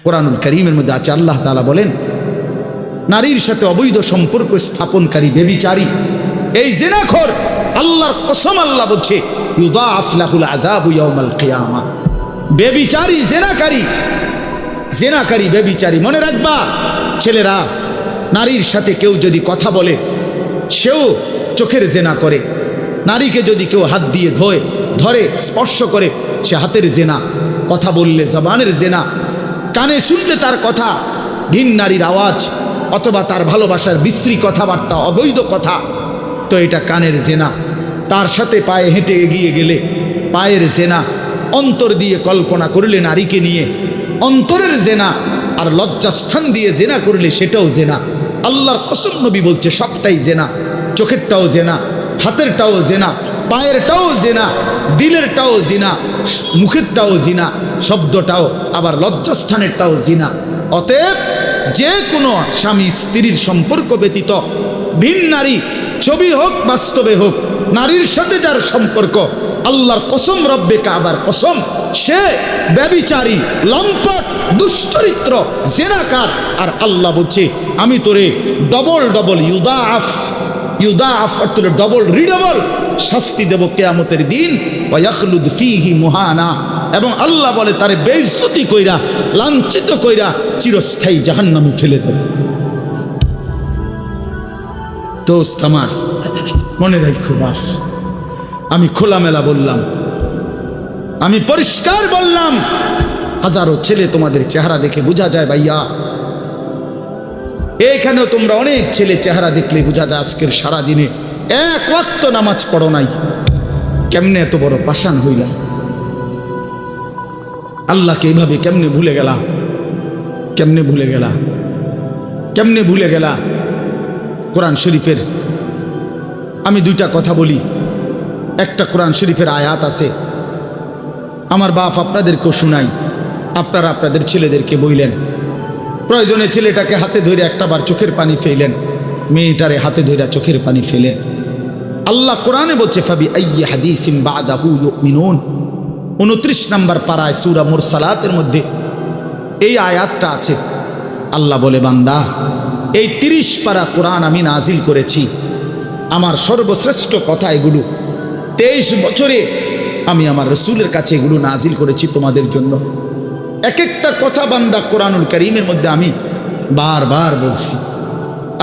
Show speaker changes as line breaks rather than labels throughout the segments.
কোরআনুল কারীমের মধ্যে আছে, আল্লাহ তাআলা বলেন, নারীর সাথে অবৈধ সম্পর্ক স্থাপনকারী ব্যভিচারী, এই জিনাখোর, আল্লাহর কসম আল্লাহ বলছে, ইউদাআফ লাহুল আযাবু ইয়াউমাল কিয়ামাহ। ব্যভিচারী, জেনাকারী ব্যভিচারী। মনে রাখবা ছেলেরা, নারীর সাথে কেউ যদি কথা বলে সেও চোখের জেনা করে। নারীকে যদি কেউ হাত দিয়ে ধরে স্পর্শ করে সে হাতের জেনা, কথা বললে জবানের জেনা, কানে শুনলে তার কথা ভিন নারীর আওয়াজ অথবা তার ভালোবাসার বিশ্রী কথাবার্তা, অবৈধ কথা, তো এটা কানের জেনা। তার সাথে পায়ে হেঁটে এগিয়ে গেলে পায়ের জেনা। অন্তর দিয়ে কল্পনা করলে নারীকে নিয়ে, অন্তরের জেনা। আর লজ্জাস্থান দিয়ে জেনা করলে সেটাও জেনা। আল্লাহর কসম নবী বলছে সবটাই জেনা। চোখেরটাও জেনা, হাতেরটাও জেনা, পায়েরটাও জেনা, দিলেরটাও জিনা, মুখেরটাও জিনা, শব্দটাও, আবার লজ্জাস্থানেরটাও জিনা। অতএব যে কোনো স্বামী স্ত্রীর সম্পর্ক ব্যতীত ভিন নারী, ছবি হোক বাস্তবে হোক, নারীর সাথে যার সম্পর্ক, আল্লাহর কসম, রব্বে কাবার কসম, সে ব্যভিচারী, লম্পট, দুশ্চরিত্র, জেনাকার। আর আল্লাহ বলছে আমি তোরে ডবল ইউদাআফ অর্থ ডবল রিডবল শাস্তি দেব কিয়ামতের দিন। ওয়াখলুদ ফীহি মুহানা, এবং আল্লাহ বলে তারে বেইজ্জতি কইরা, লাঞ্ছিত কইরা চিরস্থায়ী জাহান্নামে ফেলে দেব। দোস্ত আমার, মনে রাখো বাস, আমি খোলামেলা বললাম, আমি পরিষ্কার বললাম। হাজারো ছেলে তোমাদের চেহারা দেখে বোঝা যায় ভাইয়া, এখানেও তোমরা অনেক ছেলে চেহারা দেখলে বোঝা যায় আজকের সারাদিনে এক ওয়াক্ত নামাজ পড়ো নাই। কেমনে এত বড় পাষাণ হইলা? আল্লাহকে এইভাবে কেমনে ভুলে গেলা? কেমনে ভুলে গেলা? কোরআন শরীফের আমি দুইটা কথা বলি। একটা কোরআন শরীফের আয়াত আছে, আমার বাপ আপনাদেরকেও শুনাই, আপনারা আপনাদের ছেলেদেরকে বইলেন। প্রয়োজনে ছেলেটাকে হাতে ধরে একটাবার চোখের পানি ফেলেন, মেয়েটারে হাতে ধরে চোখের পানি ফেলেন। আল্লাহ কোরআনে বলছে ফাবি আইয়ি হাদিসিন বাদাহু ইউমিনুন, 29 নম্বর পারায় সূরা মুরসালাতের মধ্যে এই আয়াতটা আছে। আল্লাহ বলে, বান্দা, এই 30 পারা কোরআন আমি নাজিল করেছি, আমার সর্বশ্রেষ্ঠ কথা এগুলো। 23 বছরে আমি আমার রাসূলের কাছে এগুলো নাজিল করেছি তোমাদের জন্য। এক একটা কথা বান্দা কোরআনুল কারীমের মধ্যে আমি বারবার বলছি,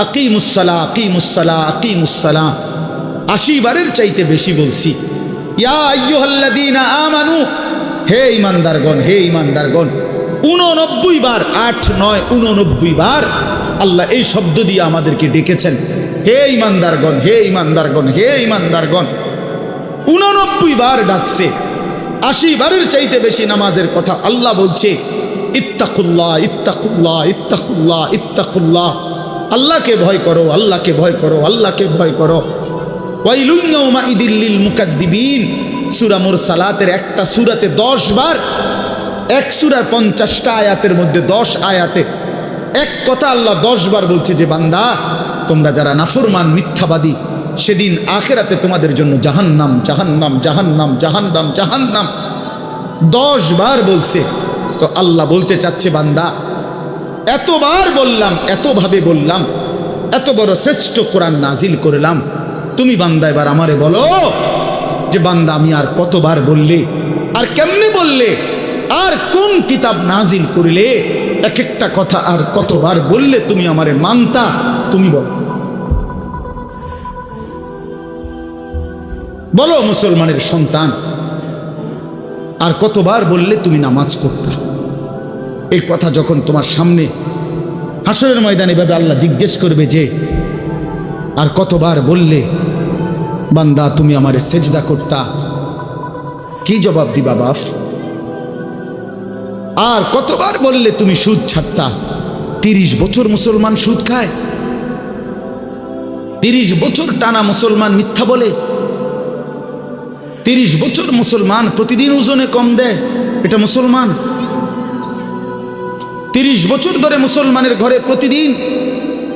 আকিমুসসালাহ আকিমুসসালাহ আকিমুসসালাহ, 80 বারের চাইতে বেশি বলছি। ইয়া আইয়ুহাল্লাযীনা আমানু, হে ঈমানদারগণ, হে ঈমানদারগণ, 89 বার, 8, 9, 89 বার আল্লাহ এই শব্দ দিয়ে আমাদেরকে ডেকেছেন। হে ঈমানদারগণ, হে ঈমানদারগণ, হে ঈমানদারগণ, 89 বার ডাকছে। 80 বারের চাইতে বেশি নামাজের কথা আল্লাহ বলছে, ইত্তাকুল্লাহ ইত্তাকুল্লাহ ইত্তাকুল্লাহ ইত্তাকুল্লাহ, আল্লাহকে ভয় করো, আল্লাহকে ভয় করো, আল্লাহকে ভয় করো। ওয়াইলুন ইয়াউমাইদিল লিল মুকাদ্দিবিন, সূরা মুরসালাতের একটা সূরাতে 10 বার, এক সূরার 50টা আয়াতের মধ্যে 10 আয়াতে এক কথা আল্লাহ 10 বার বলছে যে বান্দা, তোমরা যারা নাফরমান, মিথ্যাবাদী, সেদিন আখিরাতে তোমাদের জন্য জাহান্নাম, জাহান্নাম, জাহান্নাম, জাহান্নাম, জাহান্নাম 10 বার বলছে। তো আল্লাহ বলতে চাচ্ছে, বান্দা, এতবার বললাম, এতভাবে বললাম, এত বড় শ্রেষ্ঠ কোরআন নাজিল করলাম, তুমি বান্দা এবার আমারে বলো যে বান্দা আমি আর কতবার বললে, আর কেমনে বললে, আর কোন কিতাব নাজিল করলে, এক একটা কথা আর কতবার বললে তুমি আমারে মানতা, তুমি বলো। বলো মুসলমানের সন্তান, আর কতবার বললে তুমি নামাজ পড়তা? এই কথা যখন তোমার সামনে হাসরের ময়দানে ভাবে আল্লাহ জিজ্ঞেস করবে যে আর কতবার বললে বান্দা তুমি আমারে সেজদা করতা, কি জবাব দিবা বাপ? আর কতবার বললে তুমি সুদ ছাড়তা? 30 বছর মুসলমান সুদ খায়, 30 বছর টানা মুসলমান মিথ্যা বলে, 30 বছর মুসলমান প্রতিদিন ওজনে কম দেয়, এটা মুসলমান? 30 বছর ধরে মুসলমানের ঘরে প্রতিদিন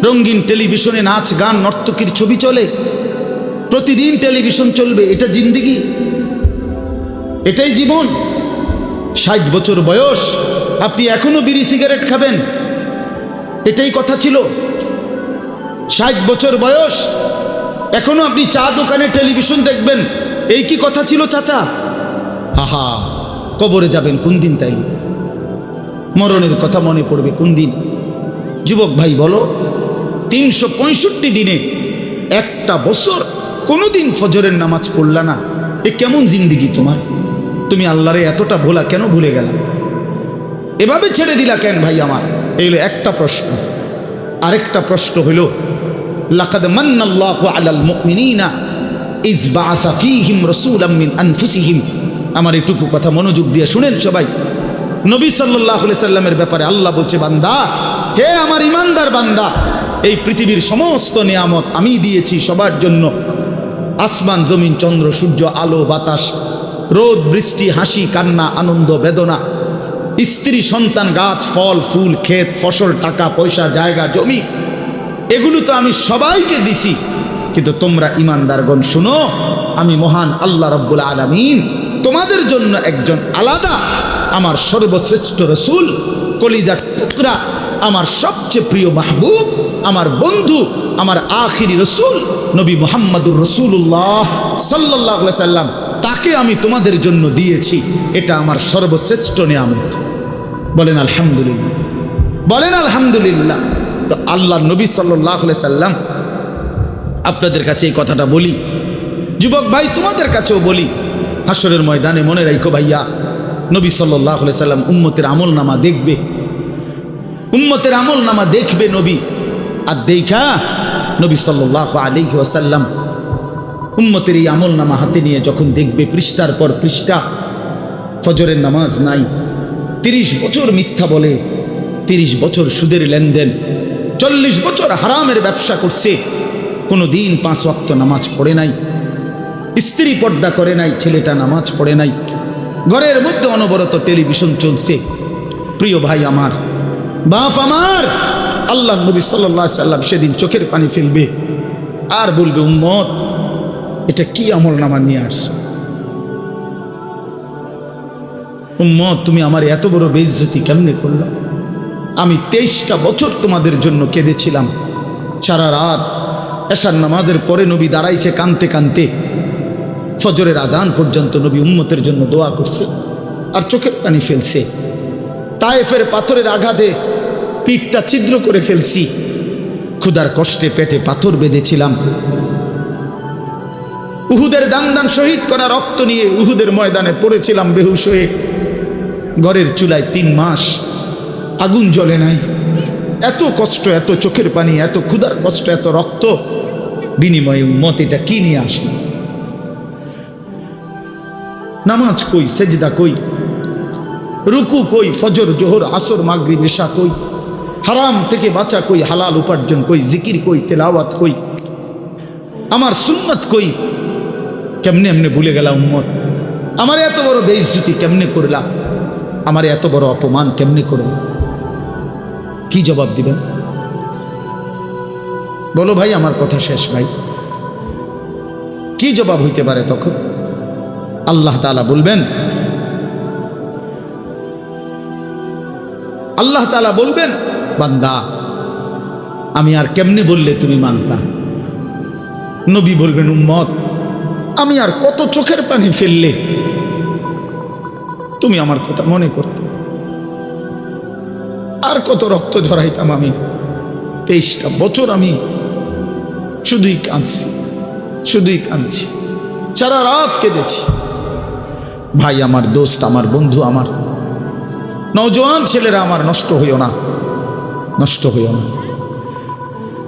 রঙিন টেলিভিশনে নাচ গান নর্তকীর ছবি চলে, প্রতিদিন টেলিভিশন চলবে, এটা জিন্দেগি? এটাই জীবন? 60 বছর বয়স আপনি এখনো বিড়ি সিগারেট খাবেন? এটাই কথা ছিল? 60 বছর বয়স, এখনো আপনি চা দোকানে টেলিভিশন দেখবেন, এই কি কথা ছিল চাচা? আহা, কবরে যাবেন কোন দিন? তাই মরণের কথা মনে পড়বে কোন দিন? যুবক ভাই বলো, 365 দিনে একটা বছর কোনোদিন ফজরের নামাজ পড়লা না, এ কেমন জিন্দিগি তোমার? তুমি আল্লাহরে এতটা ভোলা কেন ভুলে গেলা? এভাবে ছেড়ে দিলা কেন ভাই আমার? এই হলো একটা প্রশ্ন। আরেকটা প্রশ্ন হইল, লাকাদ মান্নাল্লাহু আলাল মুমিনিনা ইজ বাআসা ফীহিম রাসূলাম মিন আনফুসিহিম। আমার এইটুকু কথা মনোযোগ দিয়ে শুনেন সবাই। নবী সাল্লাল্লাহু আলাইহি সাল্লামের ব্যাপারে আল্লাহ বলছে, বান্দা, হে আমার ইমানদার বান্দা, এই পৃথিবীর সমস্ত নিয়ামত আমি দিয়েছি সবার জন্য। আসমান, জমিন, চন্দ্র, সূর্য, আলো, বাতাস, রোদ, বৃষ্টি, হাসি, কান্না, আনন্দ, বেদনা, স্ত্রী, সন্তান, গাছ, ফল, ফুল, ক্ষেত, ফসল, টাকা পয়সা, জায়গা, জমি, এগুলো তো আমি সবাইকে দিছি। কিন্তু তোমরা ইমানদারগণ শুনো, আমি মহান আল্লাহ রাব্বুল আলামিন তোমাদের জন্য একজন আলাদা আমার সর্বশ্রেষ্ঠ রাসূল, কলিজার টুকরা, আমার সবচেয়ে প্রিয় মাহবুব, আমার বন্ধু, আমার আখিরি রাসূল নবী মুহাম্মদুর রাসূলুল্লাহ সাল্লাল্লাহু আলাইহি সাল্লাম, তাকে আমি তোমাদের জন্য দিয়েছি। এটা আমার সর্বশ্রেষ্ঠ নিয়ামত। বলেন আলহামদুলিল্লাহ, বলেন আলহামদুলিল্লাহ। তো আল্লাহ নবী সাল্লাল্লাহু আলাইহি সাল্লাম, আপনাদের কাছে এই কথাটা বলি, যুবক ভাই তোমাদের কাছেও বলি, হাসরের ময়দানে মনে রাখো ভাইয়া, নবী সাল্লাল্লাহু আলাইহি সাল্লাম উম্মতের আমলনামা দেখবে, উম্মতের আমলনামা দেখবে নবী। আর দেখা নবী সাল্লাল্লাহু আলাইহি ওয়াসাল্লাম উম্মতের এই আমলনামা হাতে নিয়ে যখন দেখবে, পৃষ্ঠার পর পৃষ্ঠা ফজরের নামাজ নাই, 30 বছর মিথ্যা বলে, 30 বছর সুদের লেনদেন, 40 বছর হারামের ব্যবসা করছে, কোনো দিন 5 ওয়াক্ত নামাজ পড়ে নাই, স্ত্রী পর্দা করে নাই, ছেলেটা নামাজ পড়ে নাই, ঘরের মধ্যে অনবরত টেলিভিশন চলছে। প্রিয় ভাই আমার, বাপ আমার, আল্লাহ নবী সাল্লাল্লাহু আলাইহি সাল্লাম সেদিন চোখের পানি ফেলবে আর বলবে, উম্মত, এটা কি আমলনামা নিয়ে আসছো? উম্মত, তুমি আমার এত বড় বেইজ্জতি কেমনে করলা? আমি 23টা বছর তোমাদের জন্য কেঁদেছিলাম। সারা রাত এশার নামাজের পরে নবী দাঁড়াইছে কানতে কানতে, ফজরের আজান পর্যন্ত নবী উম্মতের জন্য দোয়া করছে আর চোখের পানি ফেলছে। তায়েফের পাথরের আঘাতে পিঠটা ছিদ্র করে ফেলছি, ক্ষুধার কষ্টে পেটে পাথর বেঁধেছিলাম, উহুদের দান শহীদ করা রক্ত নিয়ে উহুদের ময়দানে পড়েছিলাম বেহুশ হয়ে, ঘরের চুলায় 3 মাস আগুন জ্বলে নাই। এত কষ্ট, এত চোখের পানি, এত ক্ষুধার কষ্ট, এত রক্ত, বিনিময়ে উম্মত এটা কি নিয়ে আসলো? নামাজ কই, সেজদা কই, রুকু কই, ফজর, জোহর, আসর, মাগরিব, ইশা কই, হারাম থেকে বাঁচা কই, হালাল উপার্জন কই, জিকির কই, তেলাওয়াত কই, আমার সুন্নাত কই? কেমনে এমনে ভুলে গেলা উম্মত? আমার এত বড় বেইজ্জতি কেমনে করলা? আমার এত বড় অপমান কেমনে করলা? কি জবাব দিবেন বলো ভাই? আমার কথা শেষ ভাই। কি জবাব হইতে পারে তখন? আল্লাহ তাআলা বলবেন, আল্লাহ তাআলা বলবেন, বান্দা, আমি আর কেমনে বললে তুমি মানতা? নবী বলবেন, উম্মত, আমি আর কত চোখের পানি ফেললে তুমি আমার কথা মনে করতে? আর কত রক্ত ঝরাইতাম আমি? 23টা বছর আমি শুধুই কাঁদছি, শুধুই কাঁদছি, সারা রাত কেঁদেছি। ভাই আমার, দোস্ত আমার, বন্ধু আমার, নওজোয়ান ছেলেরা আমার, নষ্ট হইও না, নষ্ট হইও না।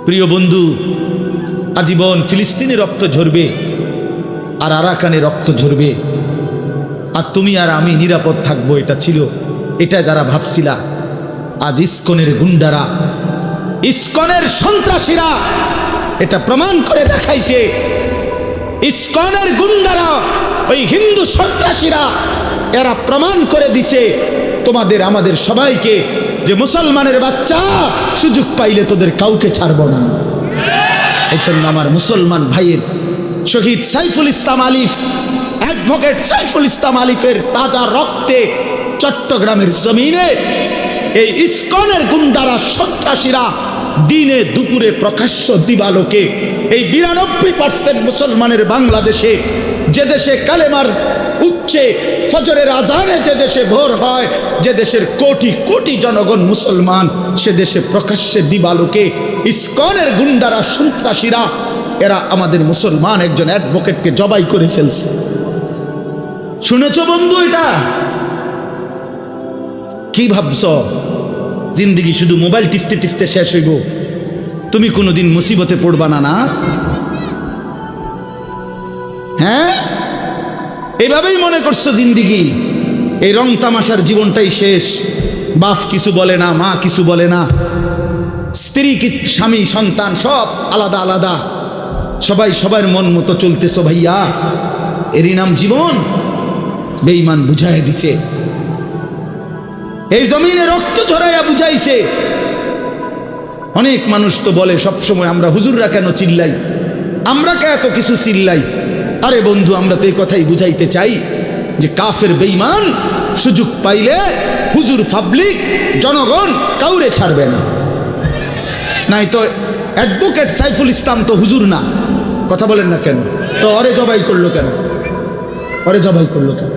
প্রিয় বন্ধু, আজীবন ফিলিস্তিনি রক্ত ঝরবে আর আরাকানে রক্ত ঝরবে, আর তুমি আর আমি নিরাপদ থাকবো, এটা ছিল, এটা যারা ভাবছিলা, আজ ইসকনের গুন্ডারা, ইসকনের সন্ত্রাসীরা এটা প্রমাণ করে দেখাইছে। ইসকনের গুন্ডারা, ওই হিন্দু সন্ত্রাসীরা, এরা প্রমাণ করে দিছে তোমাদের আমাদের সবাইকে, যে মুসলমানের বাচ্চা সুযোগ পাইলে তোদের কাউকে ছাড়ব না। এই জন্য আমার মুসলমান ভাইয়ের, শহীদ সাইফুল ইসলাম আলিফ, অ্যাডভোকেট সাইফুল ইসলাম আলিফের তাজা রক্তে চট্টগ্রামের জমিনে এই ইসকনের গুন্ডারা সন্ত্রাসীরা দিনে দুপুরে প্রকাশ্য দিবালোকে এই 92% মুসলমানের বাংলাদেশে, যে দেশে কালেমার উচ্চে ফজরের আজানে যে দেশে ভোর হয়, যে দেশের কোটি কোটি জনগণ মুসলমান, সে দেশে প্রকাশ্যে দিবালোকে ইসকনের গুন্ডারা সন্ত্রাসীরা এরা আমাদের মুসলমান একজন অ্যাডভোকেটকে জবাই করে ফেলছে। শুনেছ বন্ধু? এটা কি ভাবছ জিন্দেগি শুধু মোবাইল টিপতে টিপতে শেষ হইব? তুমি কোনোদিন মুসিবতে পড়বা না? না, হ্যাঁ, এইভাবেই মনে করছো জিন্দেগি, এই রং তামাশার জীবনটাই শেষ। বাপ কিছু বলে না, মা কিছু বলে না, স্ত্রী কি স্বামী সন্তান সব আলাদা আলাদা, সবাই সবার মন মতো চলতেছো। ভাইয়া, এরই নাম জীবন? বেঈমান বুঝাই দিছে, এই জমিনে রক্ত ঝরাইয়া বুঝাইছে। অনেক মানুষ তো বলে সবসময়, আমরা হুজুররা কেন চিল্লাই, আমরা কে এত কিছু চিল্লাই? আরে বন্ধু, আমরা তো এই কথাই বুঝাইতে চাই যে কাফের বেঈমান সুযোগ পাইলে হুজুর, পাবলিক, জনগণ কাউরে ছাড়বে না। নাই তো অ্যাডভোকেট সাইফুল ইসলাম তো হুজুর না, কথা বলেন না কেন? তো অরে জবাই করলো কেন? অরে জবাই করলো কেন?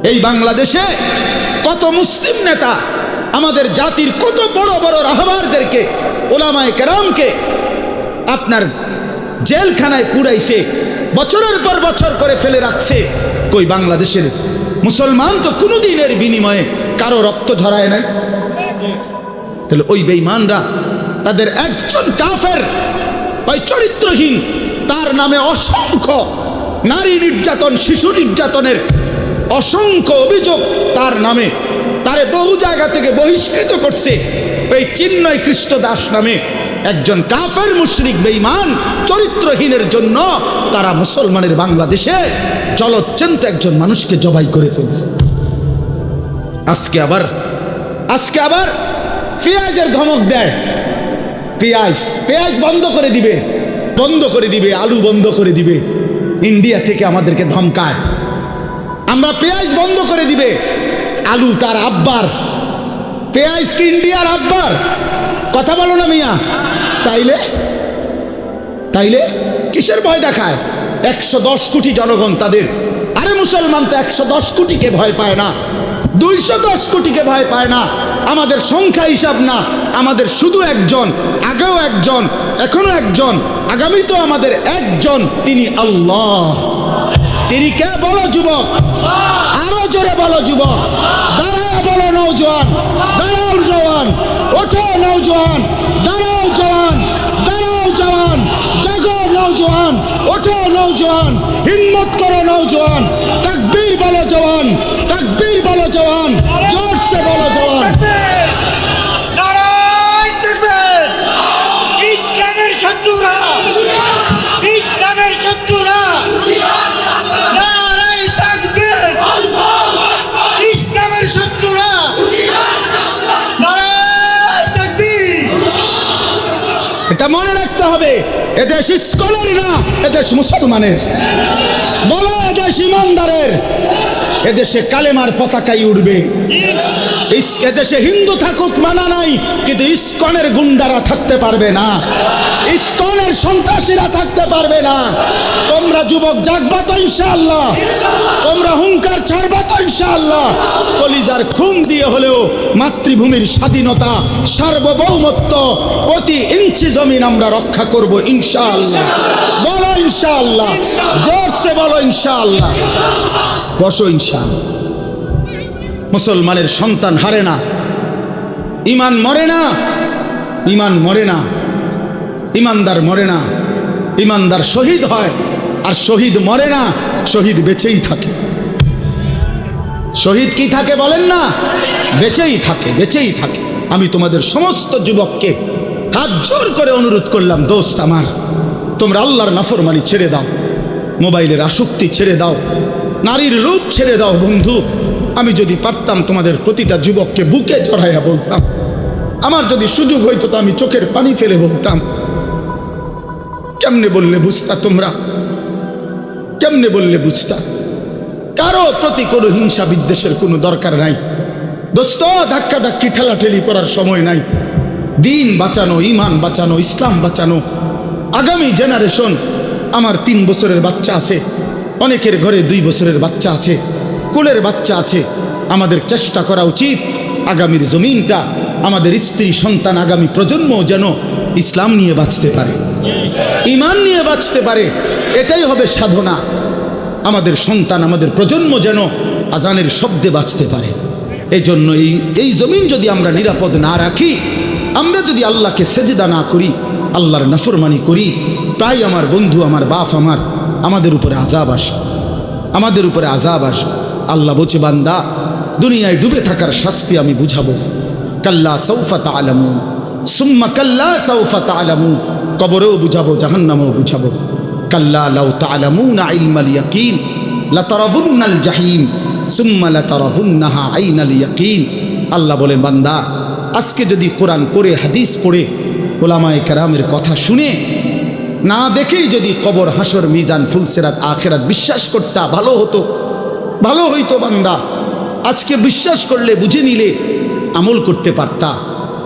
এই বাংলাদেশে কত মুসলিম নেতা আমাদের জাতির কত বড় বড় রাহবারদেরকে, ওলামায়ে কেরামকে আপনার জেলখানায় পুরাইছে, বছরের পর বছর করে ফেলে রাখছে। কই বাংলাদেশের মুসলমান তো কোনোদিনের বিনিময়ে কারো রক্ত ঝরায় নাই। তাহলে ওই বেঈমানরা তাদের একজন কাফের, ওই চরিত্রহীন, তার নামে অসংখ্য নারী নির্যাতন, শিশু নির্যাতনের অসংখ্য অভিযোগ তার নামে, তারে বহু জায়গা থেকে বহিষ্কৃত করছে। ওই চিন্ময় কৃষ্ণ দাস নামে একজন কাফের মুশরিক বেঈমান চরিত্রহীনের জন্য তারা মুসলমানের বাংলাদেশে জলচ্যন্ত একজন মানুষকে জবাই করে ফেলছে। আজকে আবার পেঁয়াজের ধমক দেয়, পেঁয়াজ বন্ধ করে দিবে, আলু বন্ধ করে দিবে। ইন্ডিয়া থেকে আমাদেরকে ধমকায়, আমরা পেঁয়াজ বন্ধ করে দিবে। আলু তার আব্বার, পেঁয়াজ কি ইন্ডিয়ার আব্বার? কথা বলো না মিয়া। তাইলে কিসের ভয় দেখায়? 110 কোটি জনগণ তাদের। আরে মুসলমান তো 110 কোটিকে ভয় পায় না, 210 কোটিকে ভয় পায় না। আমাদের সংখ্যা হিসাব না, আমাদের শুধু একজন, আগেও একজন, এখনো একজন, আগামী তো আমাদের একজন, তিনি আল্লাহ। তিনি কে? বলো যুবক, আরো জোরে বলো যুবক, দাঁড়াও বলো নওজোয়ান, দাঁড়াও জওয়ান, ওঠো নওজোয়ান, দাঁড়াও জওয়ান, দাঁড়াও জওয়ান, জাগো নওজোয়ান, ওঠো নওজোয়ান, হিম্মত করো নওজোয়ান, তাকবীর বলো জওয়ান, তাকবীর বলো জওয়ান, জোরসে বলো জওয়ান।
নারায়ে তাকবীর! ইসলামের শত্রুরা, ইসলামের শত্রুরা, নারায়ে তাকবীর! ইসলামের শত্রুরা, নারায়ে তাকবীর!
এটা মনে রাখতে হবে, এদেশ ইসকনের না, এদেশ মুসলমানের। বলো এদেশ ইমানদারের, এদেশে কালেমার পতাকাই উঠবে। এদেশে হিন্দু থাকুক মানা নাই, কিন্তু ইসকনের গুন্ডারা থাকতে পারবে না, ইসকনের সন্ত্রাসীরা থাকতে পারবে না। তোমরা যুবক জাগবা তো ইনশাআল্লাহ, তোমরা হুঙ্কার ছাড়বা তো ইনশাআল্লাহ। কলিজার খুন দিয়ে হলেও মাতৃভূমির স্বাধীনতা, সার্বভৌমত্ব, প্রতি ইঞ্চি জমিন আমরা রক্ষা করব ইনশাআল্লাহ। বলো ইনশাআল্লাহ, জোরসে বলো ইনশাআল্লাহ। বসো ইনশাআল্লাহ। মুসলমানের সন্তান হারে না, ইমান মরে না, ইমান মরে না, ইমানদার মরে না, ইমানদার শহীদ হয়, আর শহীদ মরে না, শহীদ বেঁচেই থাকে। শহীদ কি থাকে বলেন না? বেঁচেই থাকে, বেঁচেই থাকে। আমি তোমাদের সমস্ত যুবককে হাত জোর করে অনুরোধ করলাম, দোস্ত আমার, তোমরা আল্লাহর নাফরমানি ছেড়ে দাও, মোবাইলের আসক্তি ছেড়ে দাও, নারীর লোভ ছেড়ে দাও। বন্ধু, আমি যদি পারতাম তোমাদের প্রতিটা যুবককে বুকে চড়াইয়া বলতাম, আমার যদি সুযোগ হইতো তো আমি চোখের পানি ফেলে বলতাম। কেমনে বললে বুঝতা তোমরা? কেমনে বললে বুঝতা? কারো প্রতি কোনো হিংসা বিদ্বেষের কোনো দরকার নাই। দোস্ত, ধাক্কা ধাক্কি ঠেলাঠেলি করার সময় নাই। দিন বাঁচানো, ইমান বাঁচানো, ইসলাম বাঁচানো। আগামী জেনারেশন, আমার 3 বছরের বাচ্চা আছে, অনেকের ঘরে 2 বছরের বাচ্চা আছে, কোলের বাচ্চা আছে। আমাদের চেষ্টা করা উচিত আগামীর জমিনটা, আমাদের স্ত্রী সন্তান, আগামী প্রজন্ম যেন ইসলাম নিয়ে বাঁচতে পারে, ইমান নিয়ে বাঁচতে পারে। এটাই হবে সাধনা। আমাদের সন্তান, আমাদের প্রজন্ম যেন আজানের শব্দে বাঁচতে পারে। এই জন্য এই জমিন যদি আমরা নিরাপদ না রাখি, আমরা যদি আল্লাহকে সেজদা না করি, আল্লাহর নাফরমানি করি, প্রায় আমার বন্ধু, আমার বাপ, আমাদের উপরে আযাব আসে, আমাদের উপরে আযাব আসে। আল্লাহ বলছে, বান্দা, দুনিয়ায় ডুবে থাকার শাস্তি আমি বুঝাবো। কাল্লা সাউফা তা'লামুন সুম্মা কাল্লা সাউফা তা'লামুন, কবরেও বুঝাবো, জাহান্নামেও বুঝাবো। কাল্লা লাউ তা'লামুনা ইলমাল ইয়াকিন লাতারাবুন্নাল জাহিম সুম্মা লাতারাবুন্নাহা আইনাল ইয়াকিন। আল্লাহ বলেন, বান্দা, আজকে যদি কোরআন পড়ে, হাদিস পড়ে, উলামায়ে কেরামের কথা শুনে, না দেখেই যদি কবর, হাসর, মিজান, ফুলসিরাত, আখিরাত বিশ্বাস করতা, ভালো হতো, ভালো হইতো। বান্দা, আজকে বিশ্বাস করলে, বুঝে নিলে আমল করতে পারতা।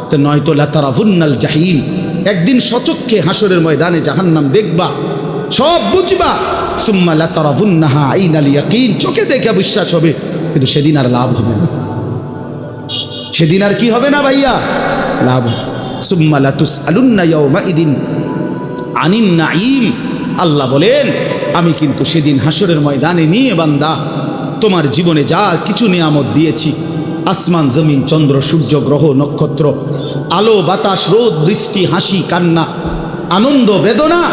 তো নয়তো লাতারাবুন্নাল জাহিম, একদিন সচক্ষে হাসরের ময়দানে জাহান্নাম দেখবা, সব বুঝবা। সুম্মা লাতারাবুন্নাহা আইনাল ইয়াকিন, চোখে দেখে বিশ্বাস হবে, কিন্তু সেদিন আর লাভ হবে না। সেদিন আর কি হবে না ভাইয়া? লাভ। সুম্মা লাতুসআলুন্না ইয়াওমাইদিন আনিন নাঈম। আল্লাহ বলেন, আমি কিন্তু সেদিন হাসরের ময়দানে নিয়ে বান্দা তোমার জীবনে যা কিছু নিয়ামত দিয়েছি, আসমান, জমিন, চন্দ্র, সূর্য, গ্রহ, নক্ষত্র, আলো, বাতাস, রোদ, বৃষ্টি, হাসি, কান্না, আনন্দ, বেদনা,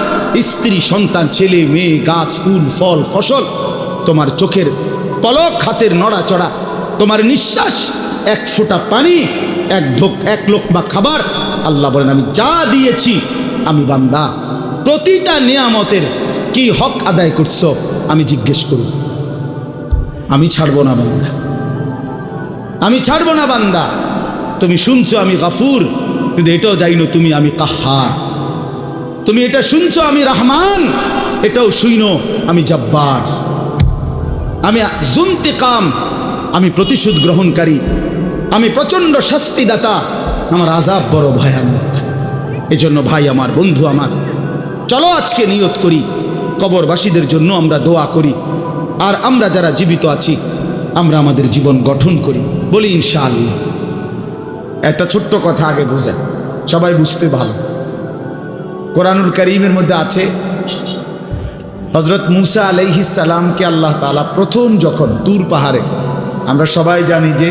স্ত্রী, সন্তান, ছেলে, মেয়ে, গাছ, ফুল, ফল, ফসল, তোমার চোখের পলক, হাতের নড়াচড়া, তোমার নিঃশ্বাস, এক ফোঁটা পানি, এক লোকমা খাবার। আল্লাহ বলেন, আমি যা দিয়েছি, আমি বান্দা প্রতিটা নিয়ামতের কি হক আদায় করছো আমি জিজ্ঞেস করব। আমি ছাড়বো না বান্দা, আমি ছাড়বো না বান্দা। তুমি শুনছো আমি গাফুর, কিন্তু এটাও জানো তুমি আমি কাহ্হার। তুমি এটা শুনছো আমি রহমান, এটাও শুনো আমি জব্বার। আমি যুন্তিকাম, আমি প্রতিশোধ গ্রহণকারী, আমি প্রচণ্ড শাস্তিদাতা, আমার আযাব বড় ভয়ানক। এজন্য ভাই আমার, বন্ধু আমার, চলো আজকে নিয়ত করি, কবরবাসীদের জন্য আমরা দোয়া করি, আর আমরা যারা জীবিত আছি আমরা আমাদের জীবন গঠন করি, বলি ইনশাআল্লাহ। একটা ছোট্ট কথা আগে বুঝেন, সবাই বুঝতে ভালো। কোরআনুল কারীমের মধ্যে আছে, হযরত মূসা আলাইহিস সালামকে আল্লাহ তাআলা প্রথম যখন তুর পাহাড়ে, আমরা সবাই জানি যে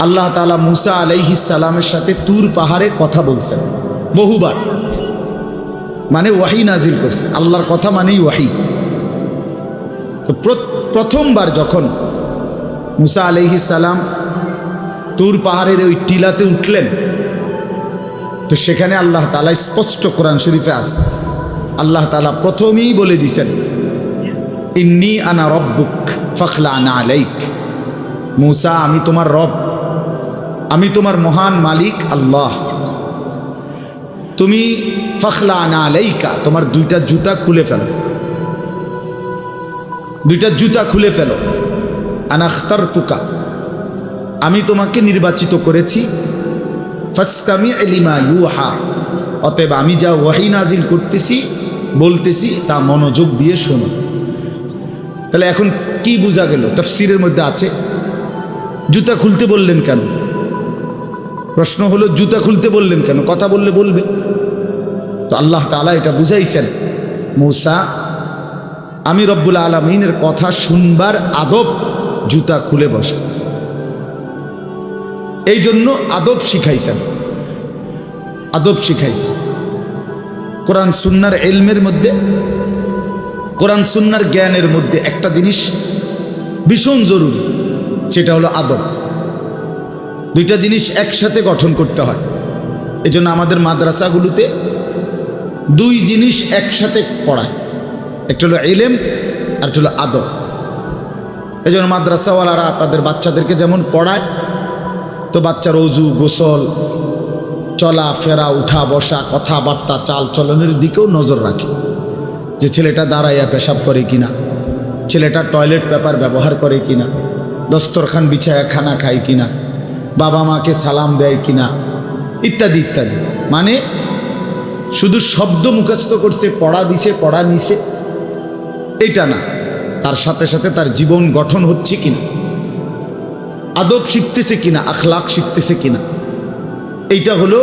আল্লাহ তাআলা মূসা আলাইহিস সালামের সাথে তুর পাহাড়ে কথা বলছেন বহুবার, মানে ওয়াহি নাজিল করছে। আল্লাহর কথা মানেই ওয়াহি। তো প্রথমবার যখন মূসা আলাইহিস সালাম তুর পাহাড়ের ওই টিলাতে উঠলেন, তো সেখানে আল্লাহ তাআলা স্পষ্ট কোরআন শরীফে আছে, আল্লাহ তাআলা প্রথমেই বলে দিছেন, ইন্নী আনা রব্বুক ফাখলা'না আলাইক। মূসা, আমি তোমার রব, আমি তোমার মহান মালিক আল্লাহ। তুমি ফাখলা'না আলাইকা, তোমার 2টা জুতা খুলে ফেলো, 2টা জুতা খুলে ফেলো। আনা আখতারতুকা, আমি তোমাকে নির্বাচিত করেছি। ফাসতামি' লিমা ইউহা, অতএব আমি যা ওয়াহি নাজিল করতেছি, বলতেছি, তা মনোযোগ দিয়ে শোনো। তাহলে এখন কি বোঝা গেল? তাফসীরের মধ্যে আছে, জুতা খুলতে বললেন কেন? প্রশ্ন হলো, জুতা খুলতে বললেন কেন? কথা বললে বলবে। তো আল্লাহ তাআলা এটা বুঝাইছেন, মূসা, আমি রব্বুল আলামিনের কথা শুনবার আদব জুতা খুলে বসে, এই জন্য আদব শিখাইছেন, আদব শিখাইছেন। কোরআন সুন্নাহর ইলমের মধ্যে, কোরআন সুন্নাহর জ্ঞানের মধ্যে একটা জিনিস ভীষণ জরুরি, সেটা হলো আদব। 2টা জিনিস একসাথে গঠন করতে হয়। এজন্য আমাদের মাদ্রাসাগুলোতে 2 জিনিস একসাথে পড়ায়, একটা হলো ইলম আর একটা হলো আদব। এজন্য মাদ্রাসাওয়ালারা তাদের বাচ্চাদেরকে যেমন পড়ায়, তো বাচ্চার ওযু, গোসল, চলা ফেরা, উঠা বসা, কথাবার্তা, চাল চলনের দিকেও নজর রাখে, যে ছেলেটা দাঁড়াইয়া পেশাব করে কিনা, ছেলেটা টয়লেট পেপার ব্যবহার করে কিনা, দস্তরখান বিছায়া খানা খায় কিনা, বাবা মাকে সালাম দেয় কিনা, ইত্যাদি ইত্যাদি। মানে শুধু শব্দ মুখস্থ করছে, পড়া দিছে, পড়া নিছে, এটা না, তার সাথে সাথে তার জীবন গঠন হচ্ছে কিনা, আদব শিখতেছে কিনা, আখলাক শিখতেছে কিনা, এইটা হলো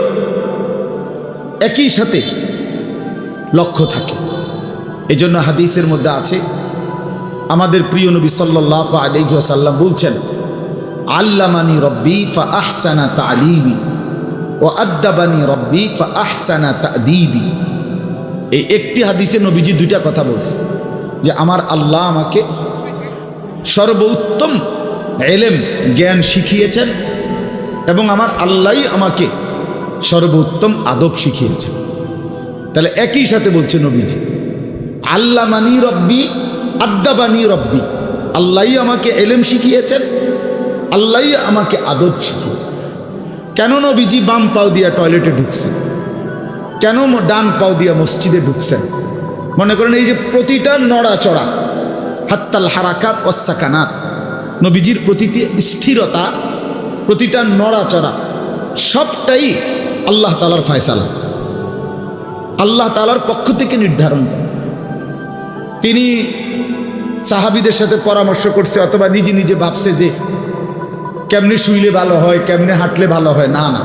একই সাথে লক্ষ্য থাকে। এই জন্য হাদিসের মধ্যে আছে, আমাদের প্রিয় নবী সাল্লাল্লাহু আলাইহি ওয়াসাল্লাম বলছেন, আল্লামানি রব্বি ফা আহসানা তালিমি ও আদ্দাবানি রব্বি ফা আহসানা তাদিবি। এই একটি হাদিসে নবীজি দুইটা কথা বলছে, যে আমার আল্লাহ আমাকে সর্বোত্তম এলেম জ্ঞান শিখিয়েছেন এবং আমার আল্লাহই আমাকে সর্বোত্তম আদব শিখিয়েছেন। তাহলে একই সাথে বলছে নবীজি, আল্লামানি রব্বি আদ্দাবানি রব্বি, আল্লাহই আমাকে এলেম শিখিয়েছেন, আল্লাহই আমাকে আদব শিখিয়েছেন। কেন নবীজি বাম পাও দিয়া টয়লেটে ঢুকছেন, কেন ডান পাও দিয়া মসজিদে ঢুকছেন? মনে করেন এই যে প্রতিটা নড়াচড়া, হাত্তাল হারাকাত ওয়াসসাকানাত, নবীজির প্রতিটি স্থিরতা, প্রতিটা নড়াচড়া সবটাই আল্লাহ তাআলার ফয়সালা, আল্লাহ তাআলার পক্ষ থেকে নির্ধারণ করেন। তিনি সাহাবীদের সাথে পরামর্শ করছে অথবা নিজে নিজে ভাবছে যে কেমনে শুইলে ভালো হয়, কেমনে হাঁটলে ভালো হয়, না না,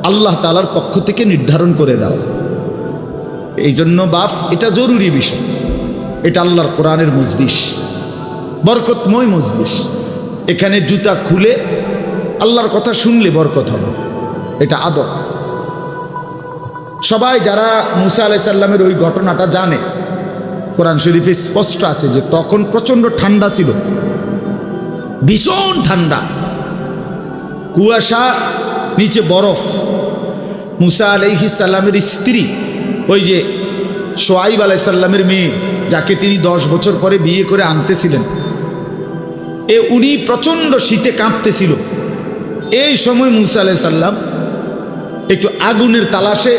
আল্লাহ তাআলার পক্ষ থেকে নির্ধারণ করে দেওয়া। এই জন্য বাপ, এটা জরুরি বিষয়, এটা আল্লাহর কোরআনের মজলিস, বরকতময় মজলিস। এখানে জুতা খুলে আল্লাহর কথা শুনলে বরকত হবে, এটা আদব। সবাই যারা মুসা আলাইহিস সালামের ওই ঘটনাটা জানে, কোরআন শরীফে স্পষ্ট আছে যে তখন প্রচণ্ড ঠান্ডা ছিল, ভীষণ ঠান্ডা, কুয়াশা, নিচে বরফ। মুসা আলাইহিস সালামের স্ত্রী, ওই যে শোয়াইব আলাইহিস সালামের মেয়ে, যাকে তিনি 10 বছর পরে বিয়ে করে আনতেছিলেন, উনি প্রচণ্ড শীতে কাঁপতেছিল। এই সময় মুসা আলাইহিস সালাম একটু আগুনের তালাশে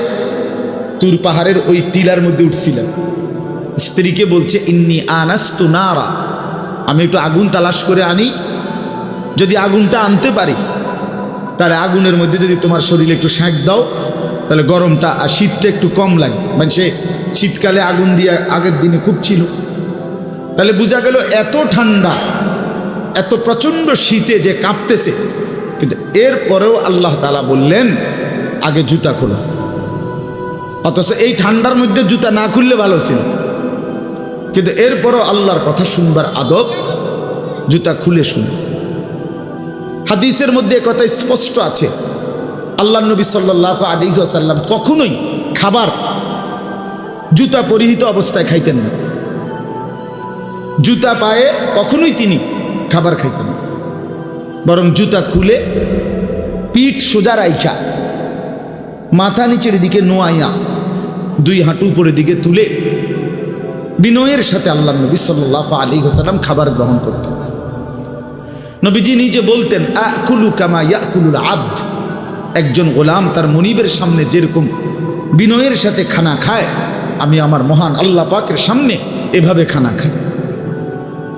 তুর পাহাড়ের ওই টিলার মধ্যে উঠছিলেন। স্ত্রীকে বলছে, ইন্নি আনাস্তু নারা, আমি একটু আগুন তালাশ করে আনি, যদি আগুনটা আনতে পারি তাহলে আগুনের মধ্যে যদি তোমার শরীরে একটু সেঁক দাও তাহলে গরমটা আর শীতটা একটু কম লাগে। মানে সে শীতকালে আগুন দিয়ে আগের দিনে খুব ছিল, তাহলে বোঝা গেল এত ঠান্ডা, এত প্রচণ্ড শীতে যে কাঁপতেছে। কিন্তু এরপরেও আল্লাহ তাআলা বললেন আগে জুতা খোলো, অথচ এই ঠান্ডার মধ্যে জুতা না খুললে ভালো ছিল, কিন্তু এরপরও আল্লাহর কথা শুনবার আদব, জুতা খুলে শুনো। হাদিসের মধ্যে কথা স্পষ্ট আছে, আল্লাহ নবী সাল্লাল্লাহু আলাইহি ওয়াসাল্লাম কখনোই খাবার জুতা পরিহিত অবস্থায় খাইতেন না, জুতা পায়ে কখনোই তিনি খাবার খাইতেন না, বরং জুতা খুলে পিঠ সোজা রাইখা, মাথা নিচের দিকে নোয়াইয়া, 2 হাঁটু উপরের দিকে তুলে বিনয়ের সাথে আল্লাহ নবী সাল্লাল্লাহু আলাইহি ওয়াসাল্লাম খাবার গ্রহণ করতেন। নবীজি নিজে বলতেন, আকুলু কামা ইয়াকুলুল আবদ, একজন গোলাম তার মনিবের সামনে যেরকম বিনয়ের সাথে খানা খায়, আমি আমার মহান আল্লাহ পাকের সামনে এভাবে খানা খাই।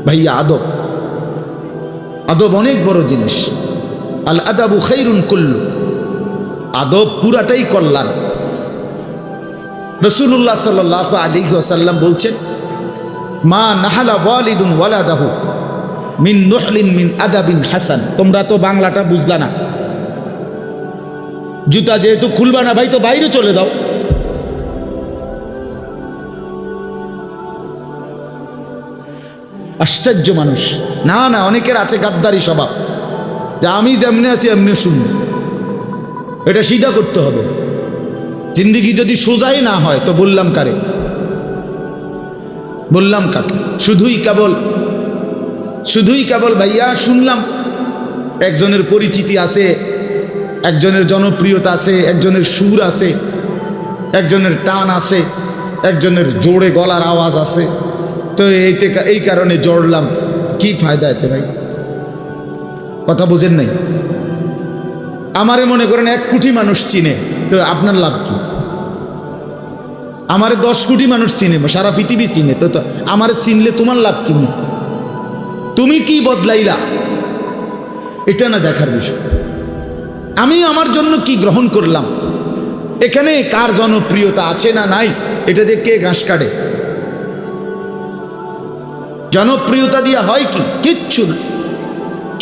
ভাইয়া, আদব, আদব অনেক বড় জিনিস। আল আদাবু খাইরুন কুল্লু, আদব পুরাটাই কল্যাণ। রাসূলুল্লাহ সাল্লাল্লাহু আলাইহি ওয়াসাল্লাম বলছেন, মা নাহালা ওয়ালিদুন ওয়ালাদাহু মিন নুহলিন মিন আদাবিন হাসান। তোমরা তো বাংলাটা বুঝলা না, জুতা যেহেতু খুলবা না ভাই, তো বাইরে চলে দাও। আশ্চর্য মানুষ। না না, অনেকের আছে গাদ্দারি স্বভাব, যে আমি যেমনি আছি এমনি শুনবো। এটা সিধা করতে হবে। জিন্দিগি যদি সোজাই না হয় তো বললাম কারে, বললাম কাকে? শুধুই কেবল ভাইয়া শুনলাম, একজনের পরিচিতি আছে, একজনের জনপ্রিয়তা আছে, একজনের সুর আছে, একজনের টান আছে, একজনের জোরে গলার আওয়াজ আছে, তো এই কারণে জড়লাম। কি ফায়দা এতে ভাই? কথা বুঝেন নাই? আমারে মনে করেন 1 কোটি মানুষ চিনে, তো আপনার লাভ কি? আমারে 10 কোটি মানুষ চিনে, সারা পৃথিবী চিনে, তো আমারে চিনলে তোমার লাভ কি? তুমি কি বদলাইলা? এটা না দেখার বিষয়। আমি আমার জন্য কি গ্রহণ করলাম, এখানে কার জনপ্রিয়তা আছে না নাই, এটা দিয়ে কে ঘাস কাটে? জনপ্রিয়তা দিয়ে হয় কি? কিচ্ছু না,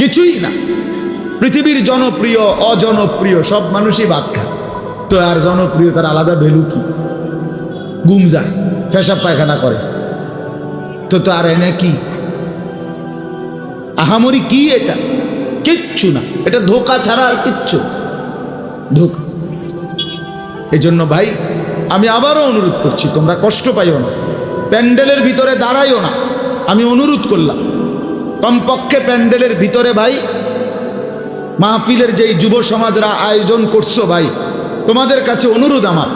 কিছুই না। পৃথিবীর জনপ্রিয় অজনপ্রিয় সব মানুষই ভাত খায়, তো আর জনপ্রিয়তার আলাদা ভ্যালু কি? ঘুম যায়, পেশাব পায়খানা করে, তো আর এনে কি আহামরি কি? এটা কিচ্ছু না, এটা ধোঁকা ছাড়া আর কিচ্ছু ধোঁকা। এই জন্য ভাই আমি আবারও অনুরোধ করছি, তোমরা কষ্ট পাইও না, প্যান্ডেলের ভিতরে দাঁড়াইও না। আমি অনুরোধ করলাম কমপক্ষে প্যান্ডেলের ভিতরে ভাই মাহফিলের যেই যুব সমাজরা আয়োজন করছো ভাই, তোমাদের কাছে অনুরোধ আমার,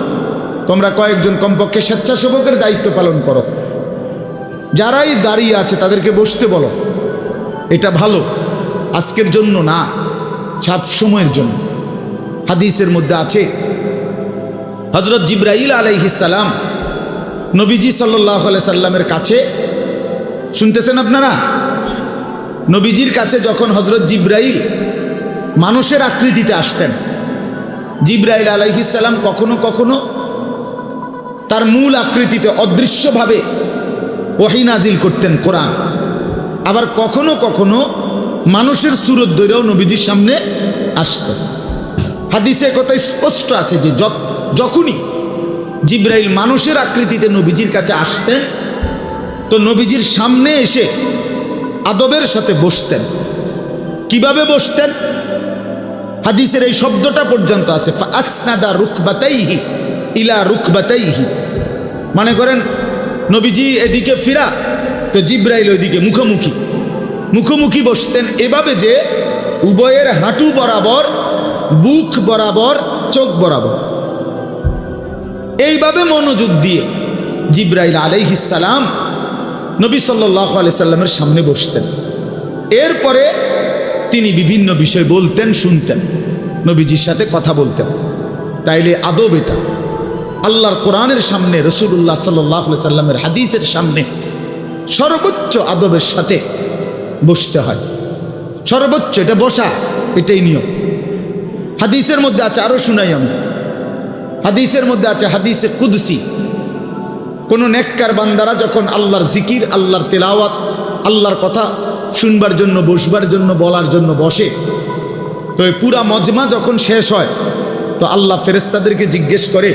তোমরা কয়েকজন কমপক্ষে স্বেচ্ছাসেবকের দায়িত্ব পালন করো। যারাই দাঁড়িয়ে আছে তাদেরকে বসতে বলো। এটা ভালো, আজকের জন্য না, সব সময়ের জন্য। হাদিসের মধ্যে আছে হযরত জিবরাইল আলাইহিস সালাম নবীজি সাল্লাল্লাহু আলাইহি সাল্লামের কাছে, শুনতেছেন আপনারা, নবীজির কাছে যখন হযরত জিবরাইল মানুষের আকৃতিতে আসতেন, জিবরাইল আলাইহিস সালাম কখনো কখনো তার মূল আকৃতিতে অদৃশ্যভাবে ওহী নাজিল করতেন কোরআন, আবার কখনো কখনো মানুষের সুরত ধরেও নবীজির সামনে আসতেন। হাদিসে কথা স্পষ্ট আছে যে যখনই জিবরাইল মানুষের আকৃতিতে নবীজির কাছে আসতেন, তো নবীজির সামনে এসে আদবের সাথে বসতেন। কিভাবে বসতেন? হাদিসের এই শব্দটা পর্যন্ত আছে, ফাসনাদা রুকবাতাইহি ইলা রুকবাতাইহি, মানে করেন নবীজি এদিকে ফিরা, তো জিবরাইল ওইদিকে মুখোমুখি মুখোমুখি বসতেন, এভাবে যে উভয়ের হাঁটু বরাবর, বুক বরাবর, চোখ বরাবর, এইভাবে মনোযোগ দিয়ে জিবরাইল আলাইহিস সালাম নবী সাল্লাল্লাহু আলাইহি সাল্লামের সামনে বসতেন। এরপরে তিনি বিভিন্ন বিষয় বলতেন, শুনতেন, নবীজির সাথে কথা বলতেন। তাইলে আদব এটা, আল্লাহর কোরআনের সামনে, রাসূলুল্লাহ সাল্লাল্লাহু আলাইহি সাল্লামের হাদিসের সামনে সর্বোচ্চ আদবের সাথে বসতে হয়, সর্বোচ্চ, এটা বসা, এটাই নিয়ম। হাদিসের মধ্যে আছে, আরো শুনাই আমি, হাদিসের মধ্যে আছে, হাদিসে কুদসি, কোন নেককার বান্দারা যখন আল্লাহর জিকির, আল্লাহর তেলাওয়াত, আল্লাহর কথা শুনবার জন্য, বসবার জন্য, বলার জন্য বসে, তো পুরা মজমা যখন শেষ হয়, তো আল্লাহ ফেরেশতাদেরকে জিজ্ঞেস করে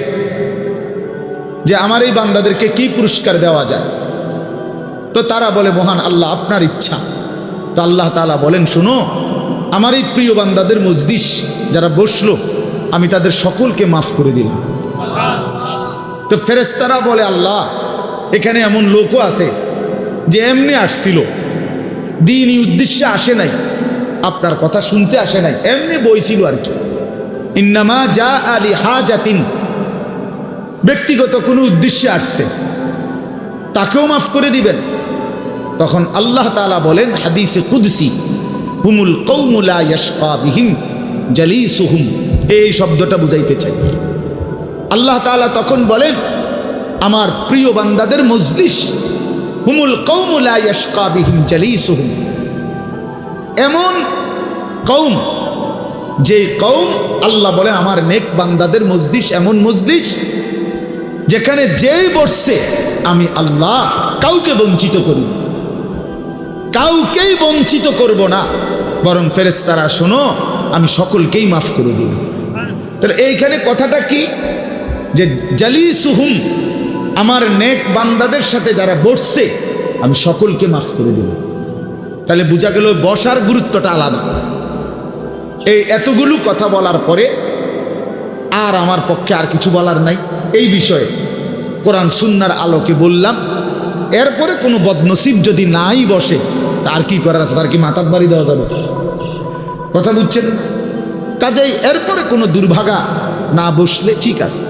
যে আমার এই বান্দাদেরকে কি পুরস্কার দেওয়া যায়? তো তারা বলে, মহান আল্লাহ আপনার ইচ্ছা। তো আল্লাহ তাআলা বলেন, শুনো, আমার এই প্রিয় বান্দাদের মজলিস যারা বসলো, আমি তাদের সকলকে মাফ করে দিলাম। তো ফেরেশতারা বলে, আল্লাহ, এখানে এমন লোকও আছে যে এমনি আসছিল, দ্বীনি উদ্দেশ্যে আসে নাই, আপনার কথা শুনতে আসে নাই, এমনি বইছিল আর কি, ইন্নামা জা আলি হাজাতিন, ব্যক্তিগত কোনো উদ্দেশ্যে আসছে, তাকেও মাফ করে দিবেন। তখন আল্লাহ তাআলা বলেন হাদিসে কুদসি, হুমুল কওমু লা ইয়াশকা বিহিম জালিসুহুম, এই শব্দটা বুঝাইতে চাই। আল্লাহ তাআলা তখন বলেন, আমার প্রিয় বান্দাদের মজলিস, হুমুল কওমু লা ইয়াশকা বিহিম জালিসুহুম, এমন কওম, যে কওম, আল্লাহ বলেন আমার নেক বান্দাদের মজলিস এমন মজলিস যেখানে যেই বসছে আমি আল্লাহ কাউকে বঞ্চিত করি, কাউকেই বঞ্চিত করব না, বরং ফেরেশতারা শোনো, আমি সকলকেই মাফ করে দিলাম। তাহলে এইখানে কথাটা কি, যে জালিসুহুম, আমার নেক বান্দাদের সাথে যারা বসছে আমি সকলকে মাফ করে দিলাম। তাহলে বোঝা গেল বসার গুরুত্বটা আলাদা। এই এতগুলো কথা বলার পরে আর আমার পক্ষে আর কিছু বলার নাই এই বিষয়ে, কোরআন সুন্নাহর আলোকে বললাম। এরপরে কোনো বদনসিব যদি নাই বসে, তার কি করার আছে? তার কি মাথার বাড়ি দেওয়া যাবে? কথা বুঝছেন? কাজেই এরপরে কোনো দুর্ভাগা না বসলে ঠিক আছে।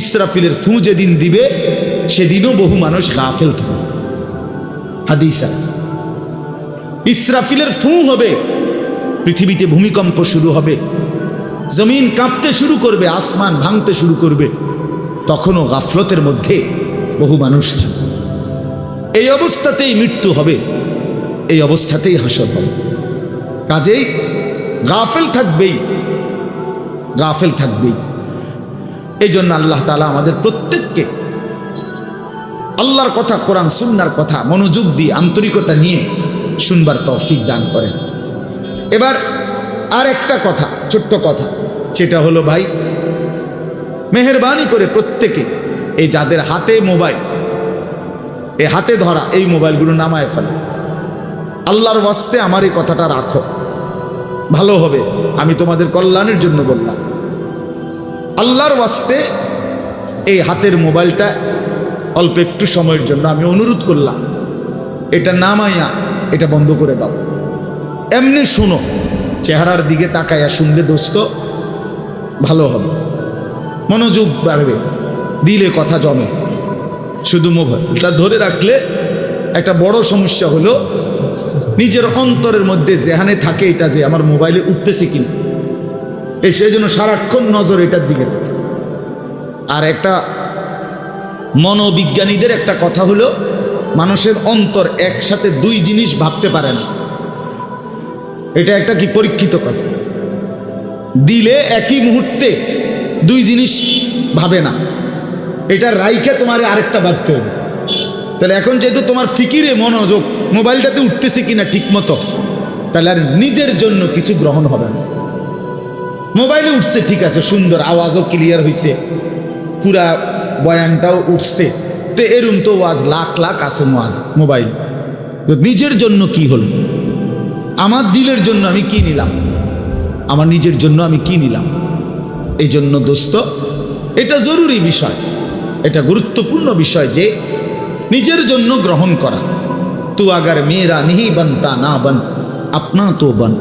ইসরাফিলের ফু যেদিন দিবে সেদিনও বহু মানুষ গাফেল থাকে, হাদিস আছে। ইসরাফিলের ফু হবে, পৃথিবীতে ভূমিকম্প শুরু হবে, জমিন কাঁপতে শুরু করবে, আসমান ভাঙতে শুরু করবে, তখনও গাফলতের মধ্যে বহু মানুষ থাকে। এই অবস্থাতেই মৃত্যু হবে, এই অবস্থাতেই হাসর হবে। কাজেই গাফেল থাকবেই, গাফেল থাকবেই। এই জন্য আল্লাহ তাআলা আমাদের প্রত্যেককে আল্লাহর কথা, কোরআন সুন্নাহর কথা মনোযোগ দিয়ে আন্তরিকতা নিয়ে শুনবার তৌফিক দান করেন। এবার আর একটা কথা, ছোট্ট কথা, সেটা হলো ভাই, মেহেরবানি করে প্রত্যেকে এই যাদের হাতে মোবাইল, এই হাতে ধরা এই মোবাইলগুলো নামায় ফেলে। আল্লাহর ওয়াস্তে আমার এই কথাটা রাখো, ভালো হবে, আমি তোমাদের কল্যাণের জন্য বললাম। আল্লাহর ওয়াস্তে এই হাতের মোবাইলটা অল্প একটু সময়ের জন্য আমি অনুরোধ করলাম, এটা নামাইয়া এটা বন্ধ করে দাও। এমনি শুনো, চেহারার দিকে তাকাইয়া শুনলে দোস্ত ভালো হবে, মনোযোগ বাড়বে, দিলে কথা জমে। শুধু মোবাইলটা ধরে রাখলে একটা বড় সমস্যা হলো নিজের অন্তরের মধ্যে যেখানে থাকে এটা যে আমার মোবাইলে উঠতেছে কিনা, এই সেই জন্য সারাক্ষণ নজর এটার দিকে থাকে। আর একটা মনোবিজ্ঞানীদের একটা কথা হলো, মানুষের অন্তর একসাথে দুই জিনিস ভাবতে পারে না। এটা একটা কি পরীক্ষিত কথা, দিলে একই মুহূর্তে দুই জিনিস ভাবে না, এটা রাইখে তোমার আরেকটা ভাবতে হবে। তাহলে এখন যেহেতু তোমার ফিকিরে মনোযোগ মোবাইলটাতে উঠতেছে কিনা ঠিক মতো, তাহলে আর নিজের জন্য কিছু গ্রহণ হবে না। মোবাইলে উঠছে ঠিক আছে, সুন্দর, আওয়াজও ক্লিয়ার হয়েছে, পুরা বয়ানটাও উঠছে, তো এরম তো ওয়াজ লাখ লাখ আছে মোবাইল। তো নিজের জন্য কি হল? আমার দিলের জন্য আমি কি নিলাম? আমার নিজের জন্য আমি কি নিলাম? এই জন্য দোস্ত, এটা জরুরি বিষয়, এটা গুরুত্বপূর্ণ বিষয় যে নিজের জন্য গ্রহণ করা। তু আগার মেয়েরা নিহি বানতা না বান, আপনা তো বান।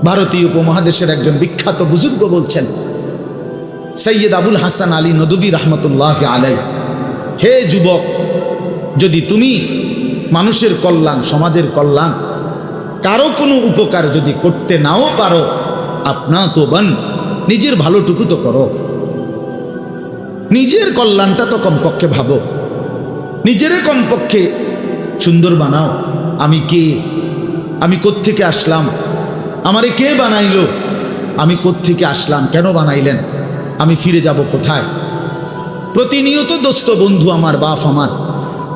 ভারতীয় উপমহাদেশের একজন বিখ্যাত বুজুর্গ বলছেন, সৈয়দ আবুল হাসান আলী নদভী রহমতুল্লাহ আলাই, হে যুবক, যদি তুমি মানুষের কল্যাণ, সমাজের কল্যাণ, কারো কোনো উপকার যদি করতে নাও পারো, আপনা তো বান, নিজের ভালোটুকু তো করো, নিজের কল্যাণটা তো কমপক্ষে ভাবো, নিজেরে কমপক্ষে সুন্দর বানাও। আমি কে? আমি কোত্থেকে আসলাম? আমারে কে বানাইলো? আমি কোত্থেকে আসলাম? কেন বানাইলেন? আমি ফিরে যাব কোথায়? প্রতিনিয়ত দোস্ত, বন্ধু আমার, বাপ আমার,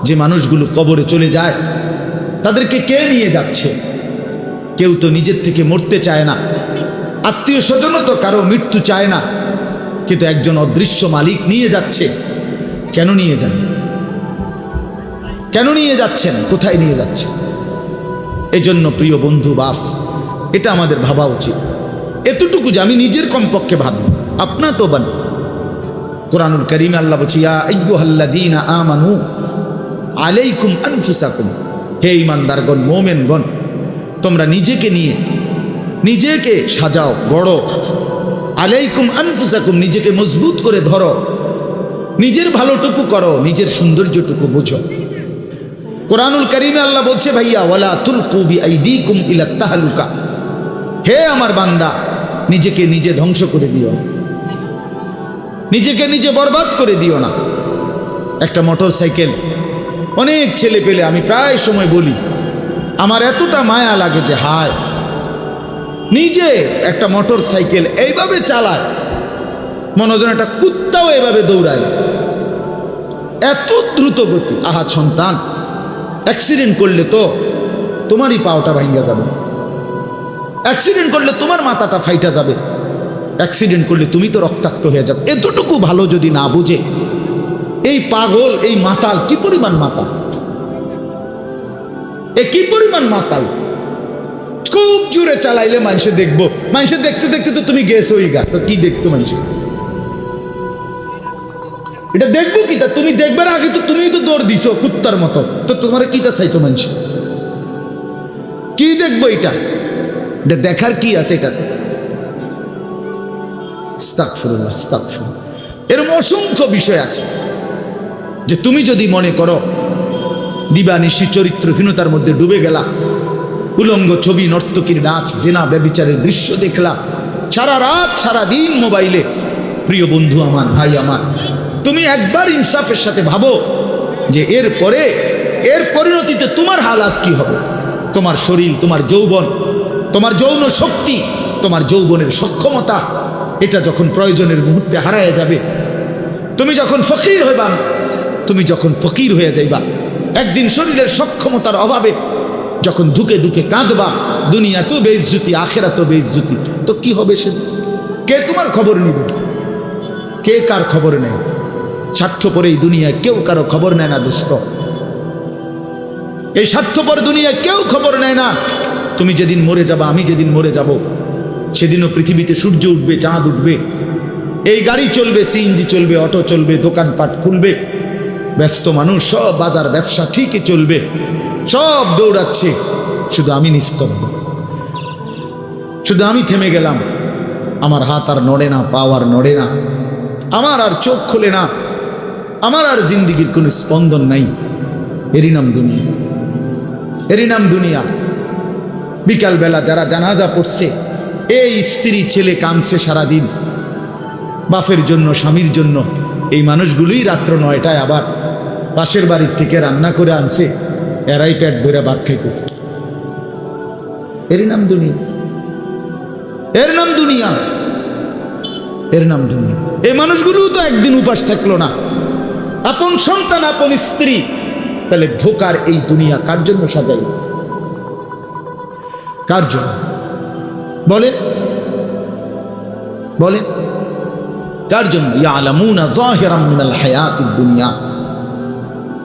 যে মানুষগুলো কবরে চলে যায়, তাদেরকে কে নিয়ে যাচ্ছে? কেউ তো নিজের থেকে মরতে চায় না, আত্মীয় স্বজনও তো কারো মৃত্যু চায় না, কিন্তু একজন অদৃশ্য মালিক নিয়ে যাচ্ছে। কেন নিয়ে যান? কেন নিয়ে যাচ্ছেন? কোথায় নিয়ে যাচ্ছেন? এজন্য প্রিয় বন্ধু, বাপ, এটা আমাদের ভাবা উচিত, এতটুকু যে আমি নিজের কমপক্ষে ভাবি, আপনা তো বান। কোরআনুল কারীমে আল্লাহ বলছে, ইয়া আইয়ুহাল্লাযীনা আমানু আলাইকুম আনফুসাকুম, হে ঈমানদারগণ, মুমিনগণ, তোমরা নিজেকে নিয়ে নিজেকে সাজাও, গড়ো। আলাইকুম আনফুসাকুম, নিজেকে মজবুত করে ধরো, নিজের ভালোটুকু করো, নিজের সৌন্দর্যটুকু বুঝো। কোরআনুল কারীমে আল্লাহ বলছে, ভাইয়া, ওয়ালা তুলকু বিআইদিকুম ইলা তাহলুকা, হে আমার বান্দা, নিজেকে নিজে ধ্বংস করে দিও না, নিজেকে নিজে বরবাদ করে দিও না। একটা মোটর সাইকেল, অনেক ছেলে পেলে, আমি প্রায় সময় বলি, আমার এতটা মায়া লাগে যে হায়, নিজে একটা মোটর সাইকেল এইভাবে চালায়, মনে হয় একটা কুত্তাও এভাবে দৌড়ায়, এত দ্রুত গতি। আহা সন্তান, অ্যাক্সিডেন্ট করলে তো তোমারই পাওটা ভাঙ্গা যাবে, অ্যাক্সিডেন্ট করলে তোমার মাথাটা ফাইটা যাবে, অ্যাক্সিডেন্ট করলে তুমি তো রক্তাক্ত হয়ে যাবে। এতটুকু ভালো যদি না বুঝে এই পাগল, এই মাতাল, কি পরিমাণ মাতাল, এ কি পরিমাণ মাতাল! খুব জোরে চালাইলে মানুষে দেখবো, মানুষে দেখতে দেখতে তো তুমি গেছো ওই গা, তো কি দেখতো মানুষে? এটা দেখবো কি? তা তুমি দেখবার আগে তো তুমি তো দৌড় দিছো কুত্তার মতো, তো তোমার কি তা চাইতো মানুষ? কি দেখবো এটা? এটা দেখার কি আছে এটাতে? আস্তাগফিরুল্লাহ, আস্তাগফিরুল্লাহ। এরকম অসংখ্য বিষয় আছে যে তুমি যদি মনে করো দিবানিশি চরিত্রহীনতার মধ্যে ডুবে গেলা, উলঙ্গ ছবি, নর্তকীর নাচ, জেনা, ব্যভিচারের দৃশ্য দেখলা, সারা রাত সারা দিন মোবাইলে, প্রিয় বন্ধু আমার, ভাই আমার, তুমি একবার ইনসাফের সাথে ভাবো যে এর পরিণতিতে তোমার হালাত কি হবে? তোমার শরীর, তোমার যৌবন, তোমার যৌন শক্তি, তোমার যৌবনের সক্ষমতা, এটা যখন প্রয়োজনের মুহূর্তে হারায় যাবে, তুমি যখন ফকির হইবা, তুমি যখন ফকির হয়ে যাইবা, একদিন শরীরের সক্ষমতার অভাবে যখন ধুকে ধুকে কাঁদবা, দুনিয়া তো বেইজ্জতি, আখেরা তো বেইজ্জতি, তো কি হবে সে? কে তোমার খবর নিবে? কে কার খবর নেয়? স্বার্থপর এই দুনিয়ায় কেউ কারো খবর নেয় না দোস্ত। এই স্বার্থপর দুনিয়ায় কেউ খবর নেয় না। তুমি যেদিন মরে যাবা, আমি যেদিন মরে যাব, সেদিনও পৃথিবীতে সূর্য উঠবে, চাঁদ উঠবে, এই গাড়ি চলবে, সিএনজি চলবে, অটো চলবে, দোকানপাট খুলবে, ব্যস্ত মানুষ সব বাজার ব্যবসা ঠিকই চলবে, সব দৌড়াচ্ছে, শুধু আমি নিস্তব্ধ, শুধু আমি থেমে গেলাম। আমার হাত আর নড়ে না, পা আর নড়ে না, আমার আর চোখ খোলে না, আমার আর জিন্দিগির কোনো স্পন্দন নাই। এরই নাম দুনিয়া, এরই নাম দুনিয়া। বিকালবেলা যারা জানাজা পড়ছে, এই স্ত্রী ছেলে কাঁদছে সারাদিন বাপের জন্য, স্বামীর জন্য, এই মানুষগুলোই রাত্র 9টায় আবার পাশের বাড়ির থেকে রান্না করে আনছে, এরাই পেট ভরে ভাত খাইতেছে। এরই নাম দুনিয়া, এর নাম দুনিয়া, এর নাম দুনিয়া। এই মানুষগুলো তো একদিন উপাস থাকলো না, আপন সন্তান, আপন স্ত্রী, তাহলে ধোকার এই দুনিয়া কার জন্য সাজাই? কার জন্য বলেন? বলেন কার জন্য? ইয়ালামুনা যাহিরাম মিনাল হায়াতিদ দুনিয়া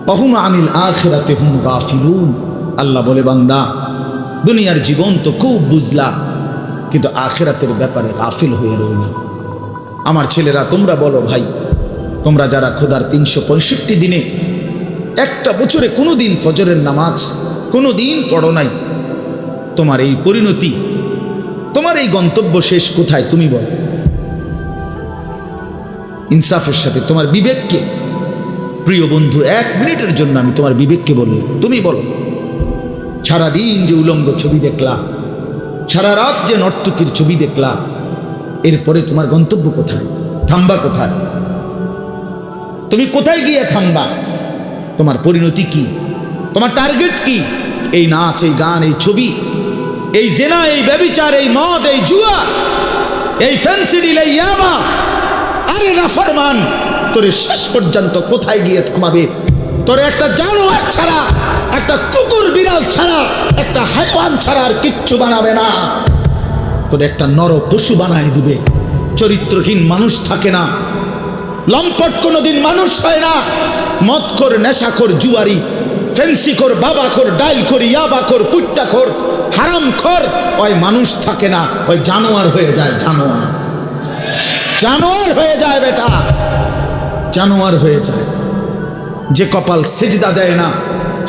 ওয়া হুম আনিল আখিরাতি হুম গাফিলুন। আল্লাহ বলে, বান্দা দুনিয়ার জীবন তো খুব বুঝলা, কিন্তু আখিরাতের ব্যাপারে গাফিল হয়ে রইলা। আমার ছেলেরা, তোমরা বলো ভাই, তোমরা যারা খোদার 365 দিনে একটা বছরে কোনো দিন ফজরের নামাজ কোনো দিন পড়ো নাই, তোমার এই পরিণতি, তোমার এই গন্তব্য শেষ কোথায়? তুমি বলো ইনসাফের সাথে। তোমার বিবেককে, প্রিয় বন্ধু, 1 মিনিটের জন্য আমি তোমার বিবেককে বললাম, তুমি বলো, সারাদিন যে উলঙ্গ ছবি দেখলা, সারা রাত যে নর্তকীর ছবি দেখলা, এরপরে তোমার গন্তব্য কোথায়? থামবা কোথায়? তুমি কোথায় গিয়ে থামবা? তোমার পরিণতি কি? তোমার টার্গেট কি? এই নাচ, এই গান, এই ছবি, এই জেনা, এই ব্যভিচার, এই মদ, এই জুয়া, এই ফ্যান্সিডিল, এই ইয়াবা, আরে নাফরমান, তোরে শেষ পর্যন্ত কোথায় গিয়ে থামাবে? তোরে একটা জানোয়ার ছাড়া, একটা কুকুর বিড়াল ছাড়া, একটা হাইওয়ান ছাড়া আর কিচ্ছু বানাবে না। তোরে একটা নর পশু বানায় দিবে। চরিত্রহীন মানুষ থাকে না, লম্পট কোনোদিন মানুষ হয় না। মদখোর, নেশাখোর, জুয়ারি, ফেন্সিখোর, বাবাখোর, ডাইলখোর, ইয়াবাখোর, ফুট্টাখোর, হারামখোর, ওই মানুষ থাকে না, ওই জানোয়ার হয়ে যায়। জানোয়ার, জানোয়ার হয়ে যায় বেটা, জানোয়ার হয়ে যায়। যে কপাল সেজদা দেয় না,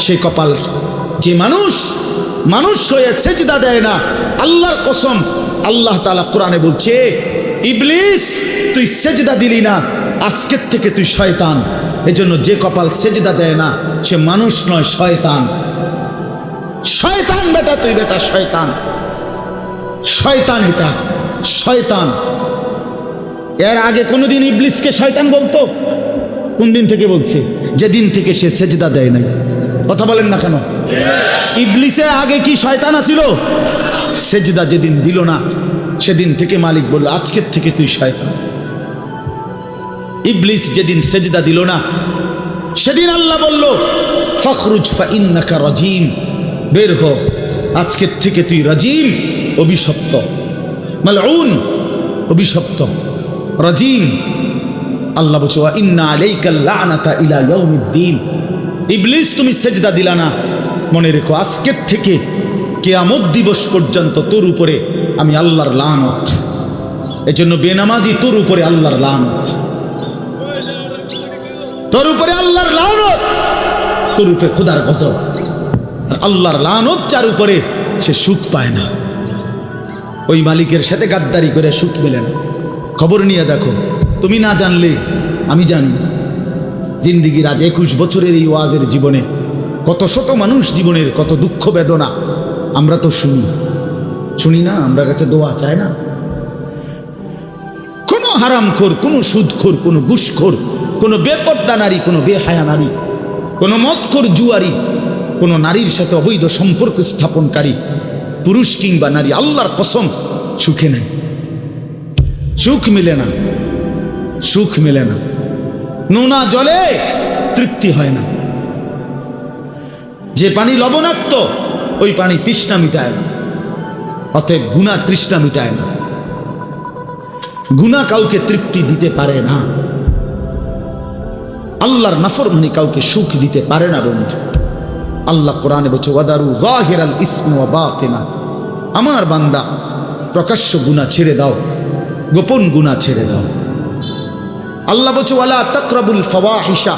সে কপাল, যে মানুষ মানুষ হয়ে সেজদা দেয় না, আল্লাহর কসম, আল্লাহ তাআলা কোরআনে বলছে, ইবলিস তুই সেজদা দিলি না, আজকের থেকে তুই শয়তান। এজন্য যে কপাল সেজদা দেয় না, সে মানুষ নয়, শয়তান। শয়তান বেটা, তুই বেটা শয়তান, শয়তান, এটা শয়তান। এর আগে কোনোদিন ইবলিসকে শয়তান বলতো? কোন দিন থেকে বলছে? যেদিন থেকে সে সেজদা দেয় নাই। কথা বলেন না কেন? ইবলিসের আগে কি শয়তান আছিল? সেজদা যেদিন দিল না, সেদিন থেকে মালিক বলল, আজকের থেকে তুই শয়তান। ইবলিস যেদিন সেজদা দিল না, সেদিন আল্লাহ বলল, ফখরুজ ফাইন্নাকা রাজিম, বের হ, আজকের থেকে তুই রাজিম, অভিশপ্ত, মালউন, অভিশপ্ত, রাজিম। আল্লাহ বলছে, ওয়া ইন্না আলাইকা লানাতা ইলা ইয়াউমিদ্দিন। ইবলিস তুমি সেজদা দিলা না, মনে রেখো আজকের থেকে কিয়ামত দিবস পর্যন্ত তোর উপরে আমি আল্লাহর লানত। এজন্য বেনামাজি তোর উপরে আল্লাহর লানত, তোর উপরে আল্লাহর লানত, তোর উপরে খোদার গজব। আর আল্লাহর লানত যার উপরে, সে সুখ পায় না। ওই মালিকের সাথে গাদ্দারি করে সুখ পেলে না। খবর নিয়ে দেখো, তুমি না জানলে আমি জানি। জিন্দিগির আজ 21 বছরের এই ওয়াজের জীবনে কত শত মানুষ জীবনের কত দুঃখ বেদনা আমরা তো শুনি না? আমরা কাছে দোয়া চায় না? কোনো হারামখোর, কোনো সুদখোর, কোনো ঘুষখোর, কোনো বেপর্দা নারী, কোনো বেহায়া নারী, কোনো মদখোর জুয়ারি, কোনো নারীর সাথে অবৈধ সম্পর্ক স্থাপনকারী পুরুষ কিংবা নারী, আল্লাহর কসম সুখে নাই, সুখ মিলে না, সুখ মিলে না। নোনা জলে তৃপ্তি হয় না। যে পানি লবণাক্ত ওই পানি তৃষ্ণা মিটায় না। অতএব গুনাহ তৃষ্ণা মিটায় না, গুনাহ কাউকে তৃপ্তি দিতে পারে না। আল্লাহর নাফরমানি কাউকে সুখ দিতে পারে না বন্ধু। আল্লাহ কোরআনে বলছে ওয়াদারু যাহিরাল ইসমি ওয়া বাতিনা, আমার বান্দা প্রকাশ্য গুনাহ ছেড়ে দাও, গোপন গুনাহ ছেড়ে দাও। আল্লাহ বলছে ওয়ালা তাকরাবুল ফাওয়াহিশা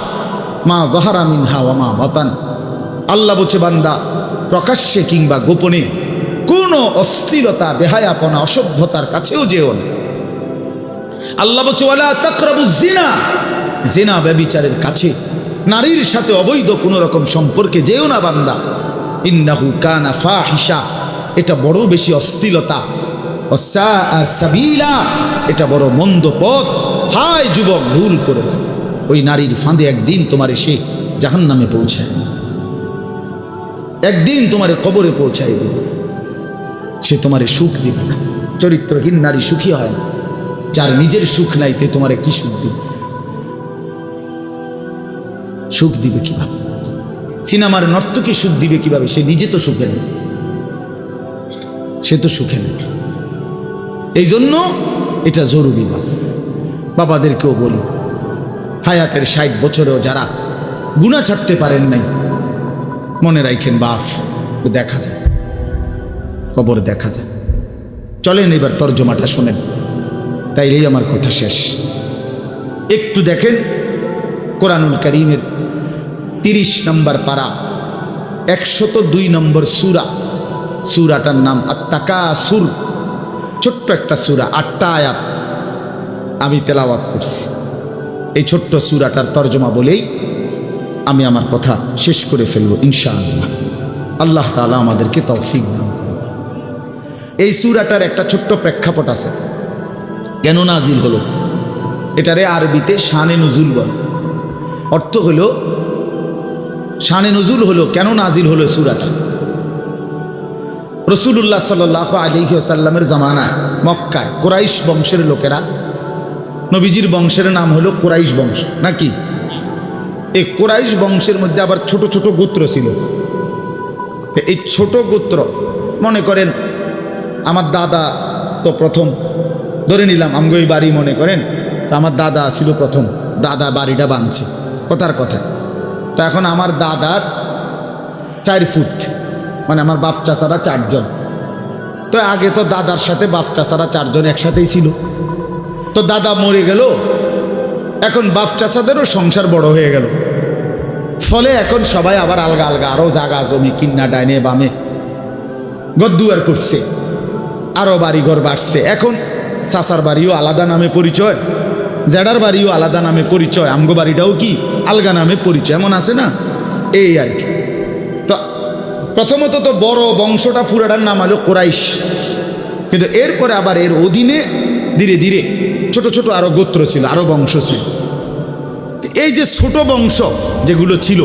মা যাহারা মিনহা ওয়া মা বাতান, আল্লাহ বলছে বান্দা প্রকাশ্যে কিংবা গোপনে কোনো অশ্লীলতা, বেহায়াপনা, অসভ্যতার কাছেও যেও না। আল্লাহ বলছে ওয়ালা তাকরাবুজ জিনা, জিনা ব্যভিচারের কাছে, নারীর সাথে অবৈধ কোনো রকম সম্পর্কে যেও না বান্দা। ইন্নাহু কানা ফাহিশা, এটা বড় বেশি অশ্লীলতা। ওয়াসাআ সাবিলা, এটা বড় মন্দ পথ। হায় যুবক, ভুল করো না। ওই নারীর ফাঁদে একদিন তোমার সে জাহান্নামে পৌঁছায়, একদিন তোমার কবরে পৌঁছায় দেবে। সে তোমারে সুখ দিবে না। চরিত্রহীন নারী সুখী হয় না। যার নিজের সুখ নাই তে তোমারে কি সুখ দিবে? সুখ দিবে কিভাবে? সিনেমার নর্তকী সুখ দিবে কিভাবে? সে নিজে তো সুখে নেই, সে তো সুখে নেই। এই জন্য এটা জরুরি। বাবাদেরকেও বলি, হায়াতের 60 বছরেও যারা গুনাহ ছাড়তে পারেন নাই, মনে রাখেন বাপ, দেখা যায়, কবর দেখা যায়। চলেন এবার তর্জমাটা শোনেন, তাইলেই আমার কথা শেষ। একটু দেখেন কোরআনুল কারীমের 30 নম্বর পারা 102 নম্বর সূরা, সূরাটার নাম আত-তাকাসুর। ছোট্ট একটা সূরা, 8টা আয়াত আমি তেলাওয়াত করছি। এই ছোট্ট সূরাটার তর্জমা বলেই আমি আমার কথা শেষ করে ফেলবো ইনশাআল্লাহ। আল্লাহ তাআলা আমাদেরকে তৌফিক দান করুন। এই সূরাটার একটা ছোট্ট প্রেক্ষাপট আছে, কেন নাজিল হলো। এটারে আরবিতে শানে নুজুল বলে। অর্থ হলো শানে নুজুল হলো, কেন নাজিল হলো সূরাটা। রাসূলুল্লাহ সাল্লাল্লাহু আলাইহি ওয়াসাল্লামের জামানায় মক্কায় কুরাইশ বংশের লোকেরা, নবীজির বংশের নাম হলো কুরাইশ বংশ নাকি? এই কুরাইশ বংশের মধ্যে আবার ছোট ছোট গোত্র ছিল। এই ছোট গোত্র, মনে করেন আমার দাদা তো প্রথম, ধরে নিলাম আমগো এই বাড়ি, মনে করেন তো আমার দাদা ছিল প্রথম, দাদা বাড়িটা বানছে, কথার কথা। তো এখন আমার দাদার 4 ফুট, মানে আমার বাপ চাচারা 4 জন। তো আগে তো দাদার সাথে বাপ চাচারা 4 জন একসাথেই ছিল। তো দাদা মরে গেল, এখন বাপ চাচাদেরও সংসার বড় হয়ে গেল। ফলে এখন সবাই আবার আলগা আলগা, আরও জায়গা জমি কিন্না ডাইনে বামে গদ্দুয়ার করছে, আরও বাড়িঘর বাড়ছে। এখন চাচার বাড়িও আলাদা নামে পরিচয়, জেডার বাড়িও আলাদা নামে পরিচয়, আমগো বাড়িটাও কি আলগা নামে পরিচয়, এমন আছে না? এই আর কি। তো প্রথমত তো বড় বংশটা পুরাটার নাম হলো কুরাইশ, কিন্তু এরপরে আবার এর অধীনে ধীরে ধীরে ছোট ছোট আরো গোত্র ছিল, আরো বংশ ছিল। এই যে ছোট বংশ যেগুলো ছিল,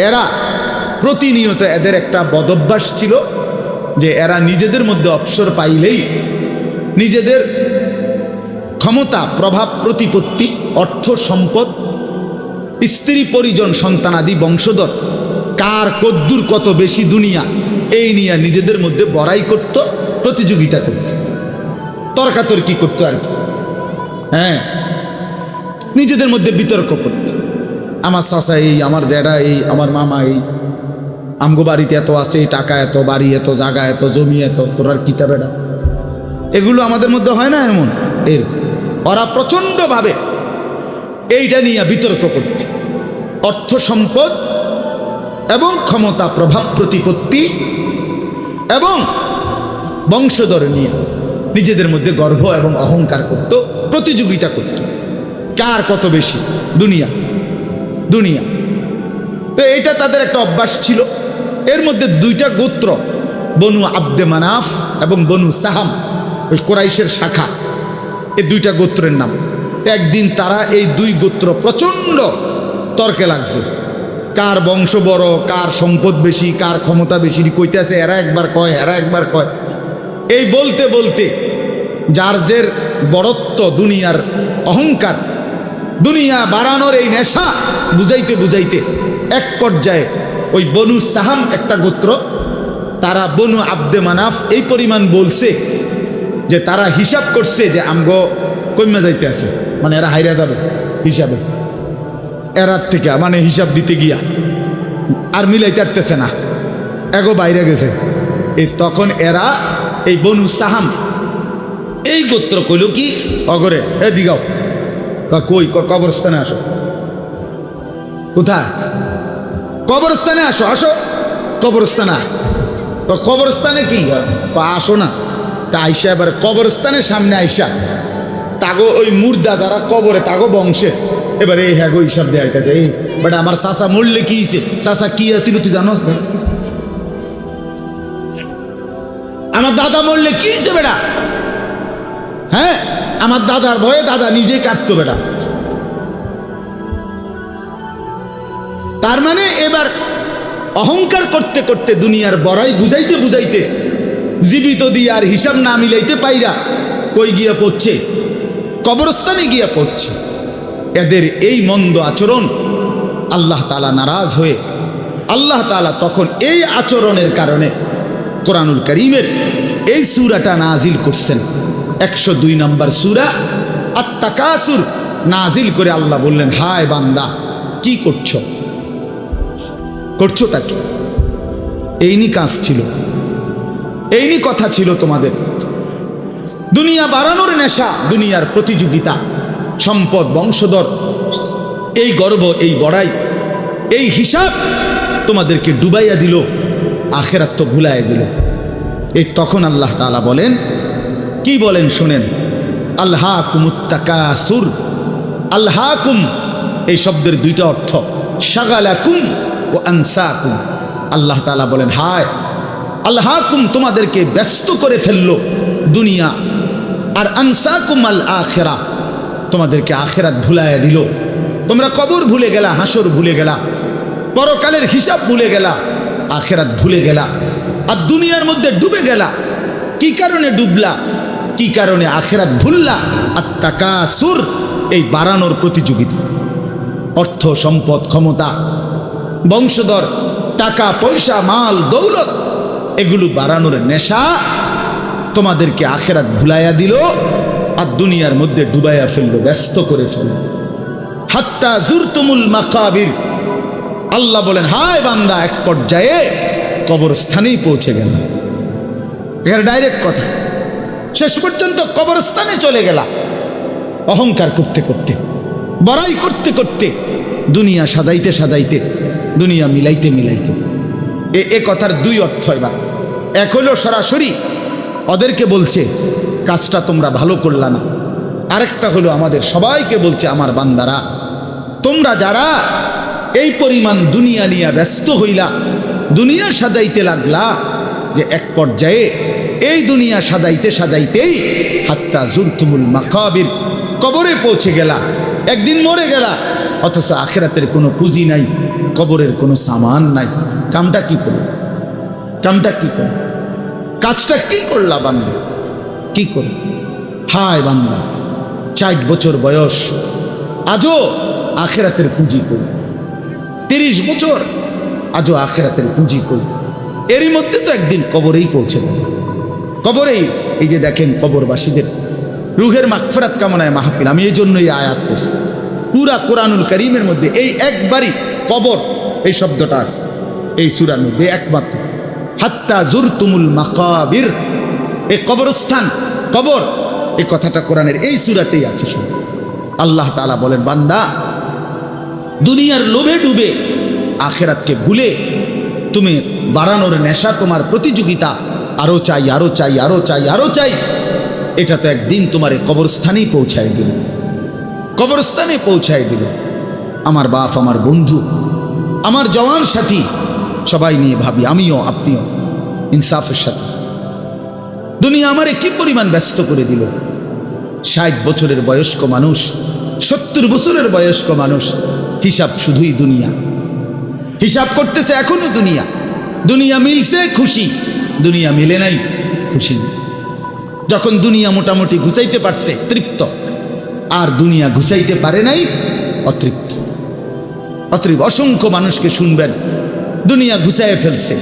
এরা প্রতিনিয়ত, এদের একটা বদভ্যাস ছিল যে এরা নিজেদের মধ্যে অবসর পাইলেই নিজেদের ক্ষমতা, প্রভাব, প্রতিপত্তি, অর্থ সম্পদ, স্ত্রী পরিজন, সন্তানাদি, বংশধর, কার কদ্দুর কত বেশি দুনিয়া, এই নিয়ে নিজেদের মধ্যে বড়াই করত, প্রতিযোগিতা করত, তর্কাতর্কি করতো আর কি। হ্যাঁ, নিজেদের মধ্যে বিতর্ক করত। আমার চাচা এই, আমার জ্যাঠা এই, আমার মামা এই, আমগো বাড়িতে এত আছে, টাকা এত, বাড়ি এত, জায়গা এত, জমি এত, তোরার কিতাবেটা, এগুলো আমাদের মধ্যে হয় না এমন? এর ওরা প্রচণ্ডভাবে এইটা নিয়ে বিতর্ক করত। অর্থ সম্পদ এবং ক্ষমতা, প্রভাব, প্রতিপত্তি এবং বংশধর নিয়ে নিজেদের মধ্যে গর্ব এবং অহংকার করত, প্রতিযোগিতা করত, কার কত বেশি দুনিয়া দুনিয়া। তো এটা তাদের একটা অভ্যাস ছিল। এর মধ্যে 2টা গোত্র, বনু আব্দে মানাফ এবং বনু সাহাম, ওই কুরাইশের শাখা, এই 2টা গোত্রের নাম। একদিন তারা এই 2 গোত্র প্রচণ্ড তর্কে লাগছে, কার বংশ বড়, কার সম্পদ বেশি, কার ক্ষমতা বেশি কইতেছে, এরা একবার কয় এরা একবার কয়। এই বলতে বলতে যার জের বড়ত্ব, দুনিয়ার অহংকার, দুনিয়া বাড়ানোর এই নেশা বুঝাইতে বুঝাইতে এক পর্যায়ে ওই বনু সাহাম একটা গোত্র, তারা বনু আব্দে মানাফ এই পরিমাণ বলছে যে তারা হিসাব করছে যে আমগো কইমা যাইতে আছে, মানে এরা হাইরা যাবে হিসাবে, এরার থেকে মানে হিসাব দিতে গিয়া আর মিলাইতে পারতেছে না, এগো বাইরে গেছে। এই তখন এরা এই বনু সাহাম এই গোত্র কইল কি অগরে এ দিগাও, কই কবরস্থানে আসো। কোথায়? কবরস্থানে আসো, আসো কবরস্থানে। কবরস্থানে কি আসো না? তা আইসা এবার কবরস্থানের সামনে আইসা তাগো ওই মুর্দা যারা কবরে তাগো বংশের এবারে এই হ্যাগো হিসাব দেওয়া হইতেছে। এই বাট আমার চাচা মরলে কি হয়েছে, চাচা কি আছিল তুই জানো? আমার দাদা মরলে কি হয়েছে বেটা? হ্যাঁ, আমার দাদার ভয়ে দাদা নিজে কাঁদতো বেটা। তার মানে এবার অহংকার করতে করতে দুনিয়ার বড়াই বুঝাইতে বুঝাইতে জীবিত দিয়ে আর হিসাব না মিলাইতে পাইরা কই গিয়া পড়ছে? কবরস্থানে গিয়া পড়ছে। এদের এই মন্দ আচরণ আল্লাহ তাআলা নারাজ হয়ে আল্লাহ তাআলা তখন এই আচরণের কারণে কোরআনুল কারীমের এই সূরাটা নাজিল করছেন। 102 নম্বর সূরা আত-তাকাসুর নাজিল করে আল্লাহ বললেন, হায় বান্দা কি করছো, করছোটা কি? এইনি কাজ ছিল, এইনি কথা ছিল তোমাদের। দুনিয়া বাড়ানোর নেশা, দুনিয়ার প্রতিযোগিতা, সম্পদ, বংশধর, এই গর্ব, এই বড়াই, এই হিসাব তোমাদেরকে ডুবাইয়া দিল, আখিরাত তো ভুলাইয়া দিল। এই তখন আল্লাহ তাআলা বলেন, কি বলেন শুনেন, আলহাকুমুত তাকাসুর। আলহাকুম এই শব্দের দুইটা অর্থ, শাগালাকুম ও আনসাকুম। আল্লাহ তাআলা বলেন, হায় আলহাকুম তোমাদেরকে ব্যস্ত করে ফেললো দুনিয়া, আর আনসাকুম আল আখিরা তোমাদেরকে আখিরাত ভুলাইয়া দিল। তোমরা কবর ভুলে গেলা, হাসর ভুলে গেলা, পরকালের হিসাব ভুলে গেলা, আখিরাত ভুলে গেলা, আর দুনিয়ার মধ্যে ডুবে গেলা। কি কারণে ডুবলা, কি কারণে আখিরাত ভুললা? আত-তাকাসুর এই বাড়ানোর প্রতিযোগিতা, অর্থ সম্পদ, ক্ষমতা, বংশধর, টাকা পয়সা, মাল দৌলত, এগুলো বাড়ানোর নেশা তোমাদেরকে আখিরাত ভুলাইয়া দিল আর দুনিয়ার মধ্যে ডুবাইয়া ফেললো, ব্যস্ত করে ফেললো। হাত্তা জুরতুমুল মাকাবির। আল্লাহ বলেন, হায় বান্দা এক পর্যায়ে কবরস্থানেই পৌঁছে গেল। এর ডাইরেক্ট কথা, শেষ পর্যন্ত কবরস্থানে চলে গেলা। অহংকার করতে করতে, বড়াই করতে করতে, দুনিয়া সাজাইতে সাজাইতে, দুনিয়া মিলাইতে মিলাইতে। এ কথার দুই অর্থ। এবার এক হলো সরাসরি ওদেরকে বলছে কাজটা তোমরা ভালো করলা না, আরেকটা হলো আমাদের সবাইকে বলছে, আমার বান্দারা তোমরা যারা এই পরিমাণ দুনিয়া নিয়ে ব্যস্ত হইলা, দুনিয়া সাজাইতে লাগলা, যে এক পর্যায়ে এই দুনিয়া সাজাইতে সাজাইতেই হাত্তা জুরতুমুল মাকাবির, কবরে পৌঁছে গেলা, একদিন মরে গেলা, অথচ আখিরাতের কোনো পুঁজি নাই, কবরের কোনো সামান নাই। কামটা কি করো, কামটা কি করো, কাজটা কি করলা বান্দা, কি করো? হায় বান্দা 60 বছর বয়স, আজও আখিরাতের পুঁজি কই। 30 বছর, আজও আখিরাতের পুঁজি কই। এরই মধ্যে তো একদিন কবরেই পৌঁছে যাবে। কবরেই এই যে দেখেন কবরবাসীদের রুহের মাগফিরাত কামনায় মাহফিল। আমি এই জন্যই আয়াত পড়ছি। পুরা কোরআনুল কারীমের মধ্যে এই একবারই কবর এই শব্দটা আছে এই সূরার মধ্যে একমাত্র। হাত্তা জুরতুমুল মাকাবির, এই কবরস্থান, কবর, এই কথাটা কোরআনের এই সূরাতেই আছে। শুনুন, আল্লাহ তাআলা বলেন, বান্দা দুনিয়ার লোভে ডুবে আখিরাতকে ভুলে তুমি বাড়ানোর নেশা, তোমার প্রতিযোগিতা, আরো চাই আরো চাই আরো চাই আরো চাই, এটা তো একদিন তোমার কবরস্থানেই পৌঁছায় দিল, কবরস্থানে পৌঁছায় দিল। আমার বাপ, আমার বন্ধু, আমার জওয়ান সাথী, সবাই নিয়ে ভাবি, আমিও আপনিও ইনসাফের সাথে। দুনিয়া আমারে কি পরিমাণ ব্যস্ত করে দিল। 60 বছরের বয়স্ক মানুষ, 70 বছরের বয়স্ক মানুষ, হিসাব শুধুই দুনিয়া। হিসাব করতেছে এখনো দুনিয়া। দুনিয়া মিলছে খুশি, দুনিয়া মিলে নাই খুশি নেই। যখন দুনিয়া মোটামুটি ঘুষাইতে পারছে তৃপ্ত, আর দুনিয়া ঘুষাইতে পারে নাই অতৃপ্ত। অতএব অসংখ্য মানুষকে শুনবেন দুনিয়া ঘুষায় ফেলছে।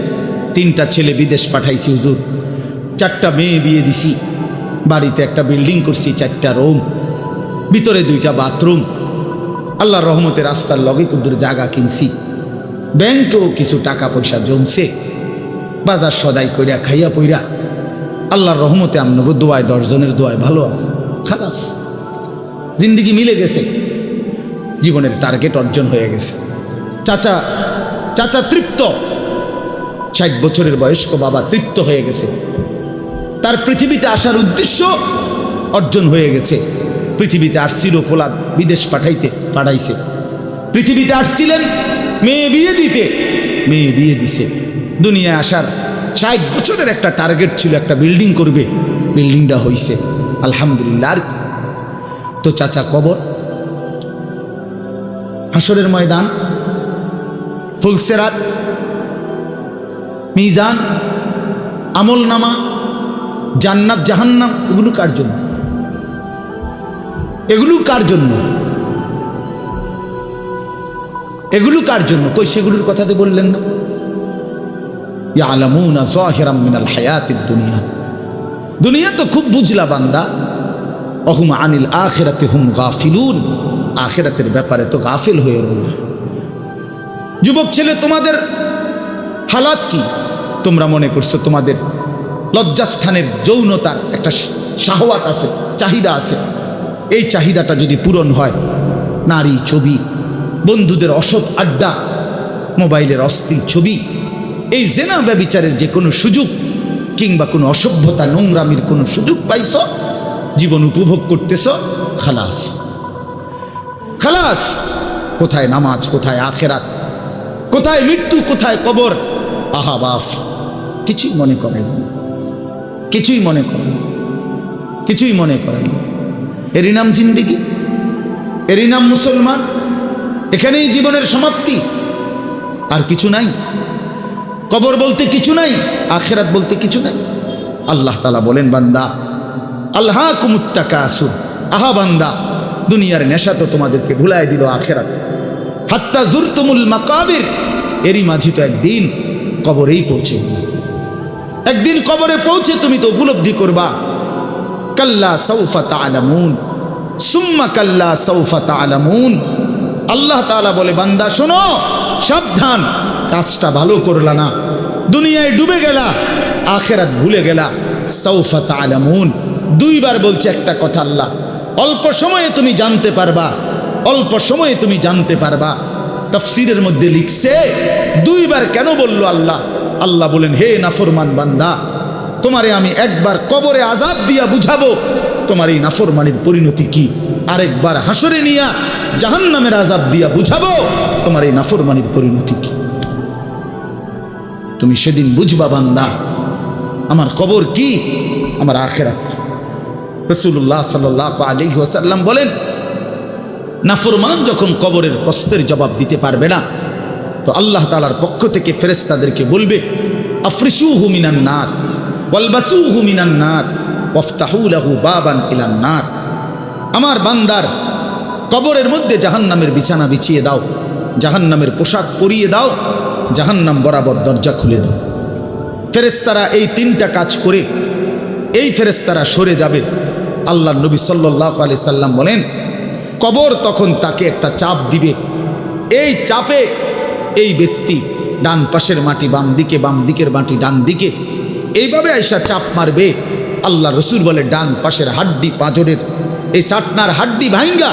3টা ছেলে বিদেশ পাঠাইছি হুজুর, 4টা মেয়ে বিয়ে দিছি, বাড়িতে একটা বিল্ডিং করছি, 4টা রুম, ভিতরে 2টা বাথরুম, আল্লাহর রহমতে রাস্তার লগে কুদ্দুর জায়গা কিনছি, ব্যাংকেও কিছু টাকা পয়সা জমছে, বাজার সদাই কইরা খাইয়া পইরা আল্লাহর রহমতে আমনগো দোয়ায় 10 জনের দোয়ায় ভালো আছে, খালাস জিন্দিগি মিলে গেছে, জীবনের টার্গেট অর্জন হয়ে গেছে। চাচা তৃপ্ত, 60 বছরের বয়স্ক বাবা তৃপ্ত হয়ে গেছে, তার পৃথিবীতে আসার উদ্দেশ্য অর্জন হয়ে গেছে। পৃথিবীতে আসছিল ফোলাদ বিদেশ পাঠাইছে, পৃথিবীতে আসছিলেন মেয়ে বিয়ে দিতে, মেয়ে বিয়ে দিছে। দুনিয়ায় আসার 60 বছরের একটা টার্গেট ছিল, একটা বিল্ডিং করবে, বিল্ডিংটা হইছে আলহামদুলিল্লাহ। আর তো চাচা কবর, হাসরের ময়দান, ফুলসেরাত, মিজান, আমল নামা, জান্নাত জাহান্নাম, এগুলো কার জন্য? এগুলো কার জন্য? এগুলো কার জন্য? কই সেগুলোর কথা তো বললেন না। ইয়ালামুনা যাহিরাম মিনাল হায়াতিদ দুনিয়া, দুনিয়া তো খুব বুঝলা বান্দা, অহুম আনিল আখিরাতি হুম গাফিলুন, আখিরাতের ব্যাপারে তো গাফিল হয়ে রইল। যুবক ছেলে, তোমাদের হালাত কি? তোমরা মনে করছো তোমাদের লজ্জাস্থানের যৌনতার একটা শাহওয়াত আছে, চাহিদা আছে, এই চাহিদাটা যদি পূরণ হয়, নারী, ছবি, বন্ধুদের অসৎ আড্ডা, মোবাইলের অশ্লীল ছবি, এই জেনা ব্যভিচারের যে কোনো সুযোগ কিংবা কোনো অসভ্যতা নোংরামির কোনো সুযোগ পাইছ, জীবন উপভোগ করতেছ, খালাস খালাস। কোথায় নামাজ, কোথায় আখেরাত, কোথায় মৃত্যু, কোথায় কবর? আহা বাফ, কিছুই মনে করেন, কিছুই মনে করেন, কিছুই মনে করেন। এরই নাম জিন্দিগি, এরই নাম মুসলমান। এখানেই জীবনের সমাপ্তি, আর কিছু নাই। কবর বলতে কিছু নাই, আখিরাত বলতে কিছু নাই। আল্লাহ তাআলা বলেন, বান্দা আলহাকুমুত তাকাসুর, আহা বান্দা, দুনিয়ার নেশা তো তোমাদেরকে ভুলায় দিল আখিরাত। হাত্তা জুরতুমুল মাকাবির, এরই মাঝি তো একদিন কবরেই পৌঁছে, একদিন কবরে পৌঁছে তুমি তো উপলব্ধি করবা, কাল্লা সাউফা তা'লামুন সুম্মা কাল্লা সাউফা তা'লামুন। আল্লাহ তাআলা বলে, বান্দা শোনো, সাবধান, কাজটা ভালো করলা না, দুনিয়ায় ডুবে গেলা, আখিরাত ভুলে গেলা। সাউফা তা'লামুন, 2 বার বলছে একটা কথা আল্লাহ, অল্প সময়ে তুমি জানতে পারবা, অল্প সময়ে তুমি জানতে পারবা। তাফসীরের মধ্যে লিখছে 2 বার কেন বলল আল্লাহ? আল্লাহ বলেন, হে নাফরমান বান্দা, তোমারে আমি একবার কবরে আযাব দিয়া বুঝাবো তোমার এই নাফরমানির পরিণতি কি, আরেকবার হাসরে নিয়া জাহান্নামের আযাব দিয়া বুঝাবো তোমার এই নাফরমানির পরিণতি কি। তুমি সেদিন বুঝবা বান্দা, আমার কবর কি, আমার আখিরাত। রাসূলুল্লাহ সাল্লাল্লাহু আলাইহি ওয়াসাল্লাম বলেন, নাফরমান যখন কবরের প্রশ্নের জবাব দিতে পারবে না, তো আল্লাহ তাআলার পক্ষ থেকে ফেরেশতাদেরকে বলবে, আফরিশুহু মিনান নার ওয়ালবাসুহু মিনান নার ওয়াফতাহু লাহু বাবান ইলান নার। আমার বান্দার কবরের মধ্যে জাহান্নামের বিছানা বিছিয়ে দাও, জাহান্নামের পোশাক পরিয়ে দাও, জাহান্নাম বরাবর দরজা খুলে দাও। ফেরেশতারা এই 3টা কাজ করে এই ফেরেশতারা সরে যাবে। আল্লাহ নবী সাল্লাল্লাহু আলাইহি সাল্লাম বলেন, কবর তখন তাকে একটা চাপ দিবে, এই চাপে এই ব্যক্তি ডান পাশের মাটি বাম দিকে, বাম দিকের মাটি ডান দিকে, এইভাবে আইসা চাপ মারবে। আল্লাহ রসুল বলে, ডান পাশের হাড্ডি, পাঁজরের এই সাটনার হাড্ডি ভাঙ্গা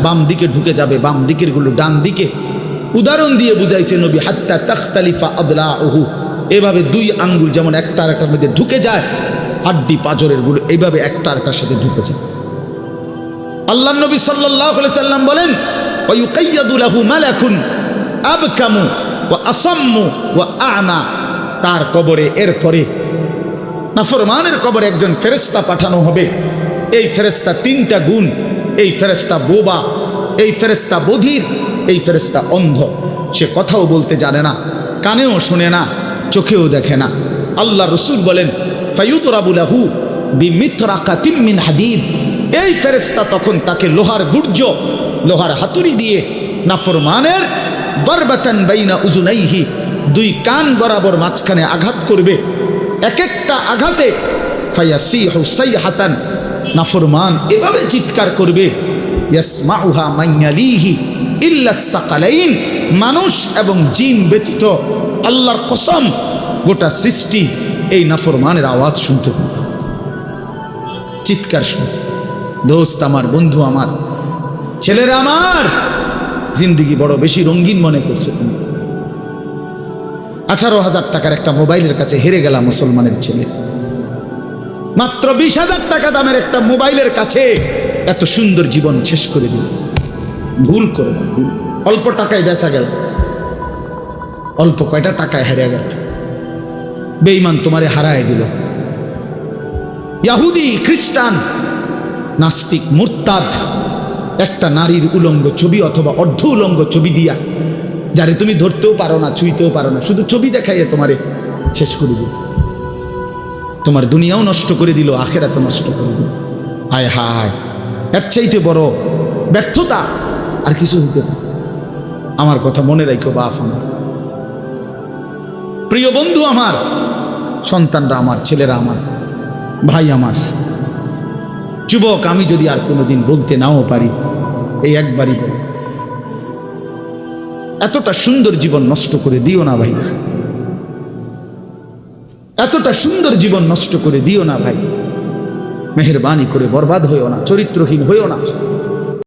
বাম দিকে ঢুকে যাবে, বাম দিকের গুলো ডান দিকে। উদাহরণ দিয়ে বুঝাইছে নবী, হাত্তা তাখতালিফা আদলাউহু, এভাবে 2 আঙ্গুল যেমন একটা আরেকটার মধ্যে ঢুকে যায়, হাড্ডি পাঁজরের গুলো এইভাবে একটা আরেকটার সাথে ঢুকে যায়। আল্লাহ নবী সাল্লাল্লাহু আলাইহি সাল্লাম বলেন, ওয়া ইউকাইয়াদু লাহু মালাকুন আবকামু ওয়া আসাম্মু ওয়া আ'মা। তার কবরে এরপরে নাফরমানের কবরে একজন ফেরেশতা পাঠানো হবে। এই ফেরেশতা 3টা গুণ, এই ফেরেশতা বোবা, এই ফেরেশতা বধির, এই ফেরেশতা অন্ধ। সে কথাও বলতে জানে না, কানেও শোনে না, চোখেও দেখে না। আল্লাহ রসুল বলেন ফায়ুতরাবু লাহু বিমিতরাকাতিম মিন হাদিদ, এই ফেরেশতা তখন তাকে লোহার গুর্জ, লোহার হাতুড়ি দিয়ে নাফরমানের দরবাতান বাইনা উজুনাইহি, দুই কান বরাবর মাঝখানে আঘাত করবে। এক একটা আঘাতে ফায়াসিহু সাইহাতান, নাফরমান এভাবে চিৎকার করবে ইয়াসমাউহা মান ইয়ালিহি ইল্লা সাকালাইন, মানুষ এবং জিন ব্যতীত আল্লাহর কসম গোটা সৃষ্টি এই নাফরমানের আওয়াজ শুনতে পাবে, চিৎকার শুনতে। দোস্ত আমার, বন্ধু আমার, ছেলেরা আমার, জিন্দিগি বড় বেশি রঙিন মনে করছে তুমি। 18,000 টাকার একটা মোবাইলের কাছে হেরে গেলাম মুসলমানের ছেলে। মাত্র 20,000 টাকা দামের একটা মোবাইলের কাছে এত সুন্দর জীবন শেষ করে দিল। ভুল করো না, ভুল। অল্প টাকায় বেচা গেল, অল্প কয়টা টাকায় হেরে গেল। বেঈমান তোমারে হারায় দিল। ইহুদি, খ্রিস্টান, নাস্তিক, মুরতাদ একটা নারীর উলঙ্গ ছবি অথবা অর্ধ উলঙ্গ ছবি দিয়া, যারে তুমি ধরতেও পারো না, ছুঁইতেও পারো না, শুধু ছবি দেখাইয়ে তোমারে শেষ করে দিল। তোমার দুনিয়াও নষ্ট করে দিল, আখেরাতও নষ্ট করে দিল। হায় হায়, এর চাইতে বড় ব্যর্থতা আর কিছু হইতে না। আমার কথা মনে রাখো বাপ আমার, প্রিয় বন্ধু আমার, সন্তানরা আমার, ছেলেরা আমার, ভাই আমার, যুবক, আমি যদি আর কোনোদিন বলতে নাও পারি, এই একবারই বল, এতটা সুন্দর জীবন নষ্ট করে দিও না ভাই, এতটা সুন্দর জীবন নষ্ট করে দিও না ভাই। মেহেরবানি করে বরবাদ হইও না, চরিত্রহীন হইও না।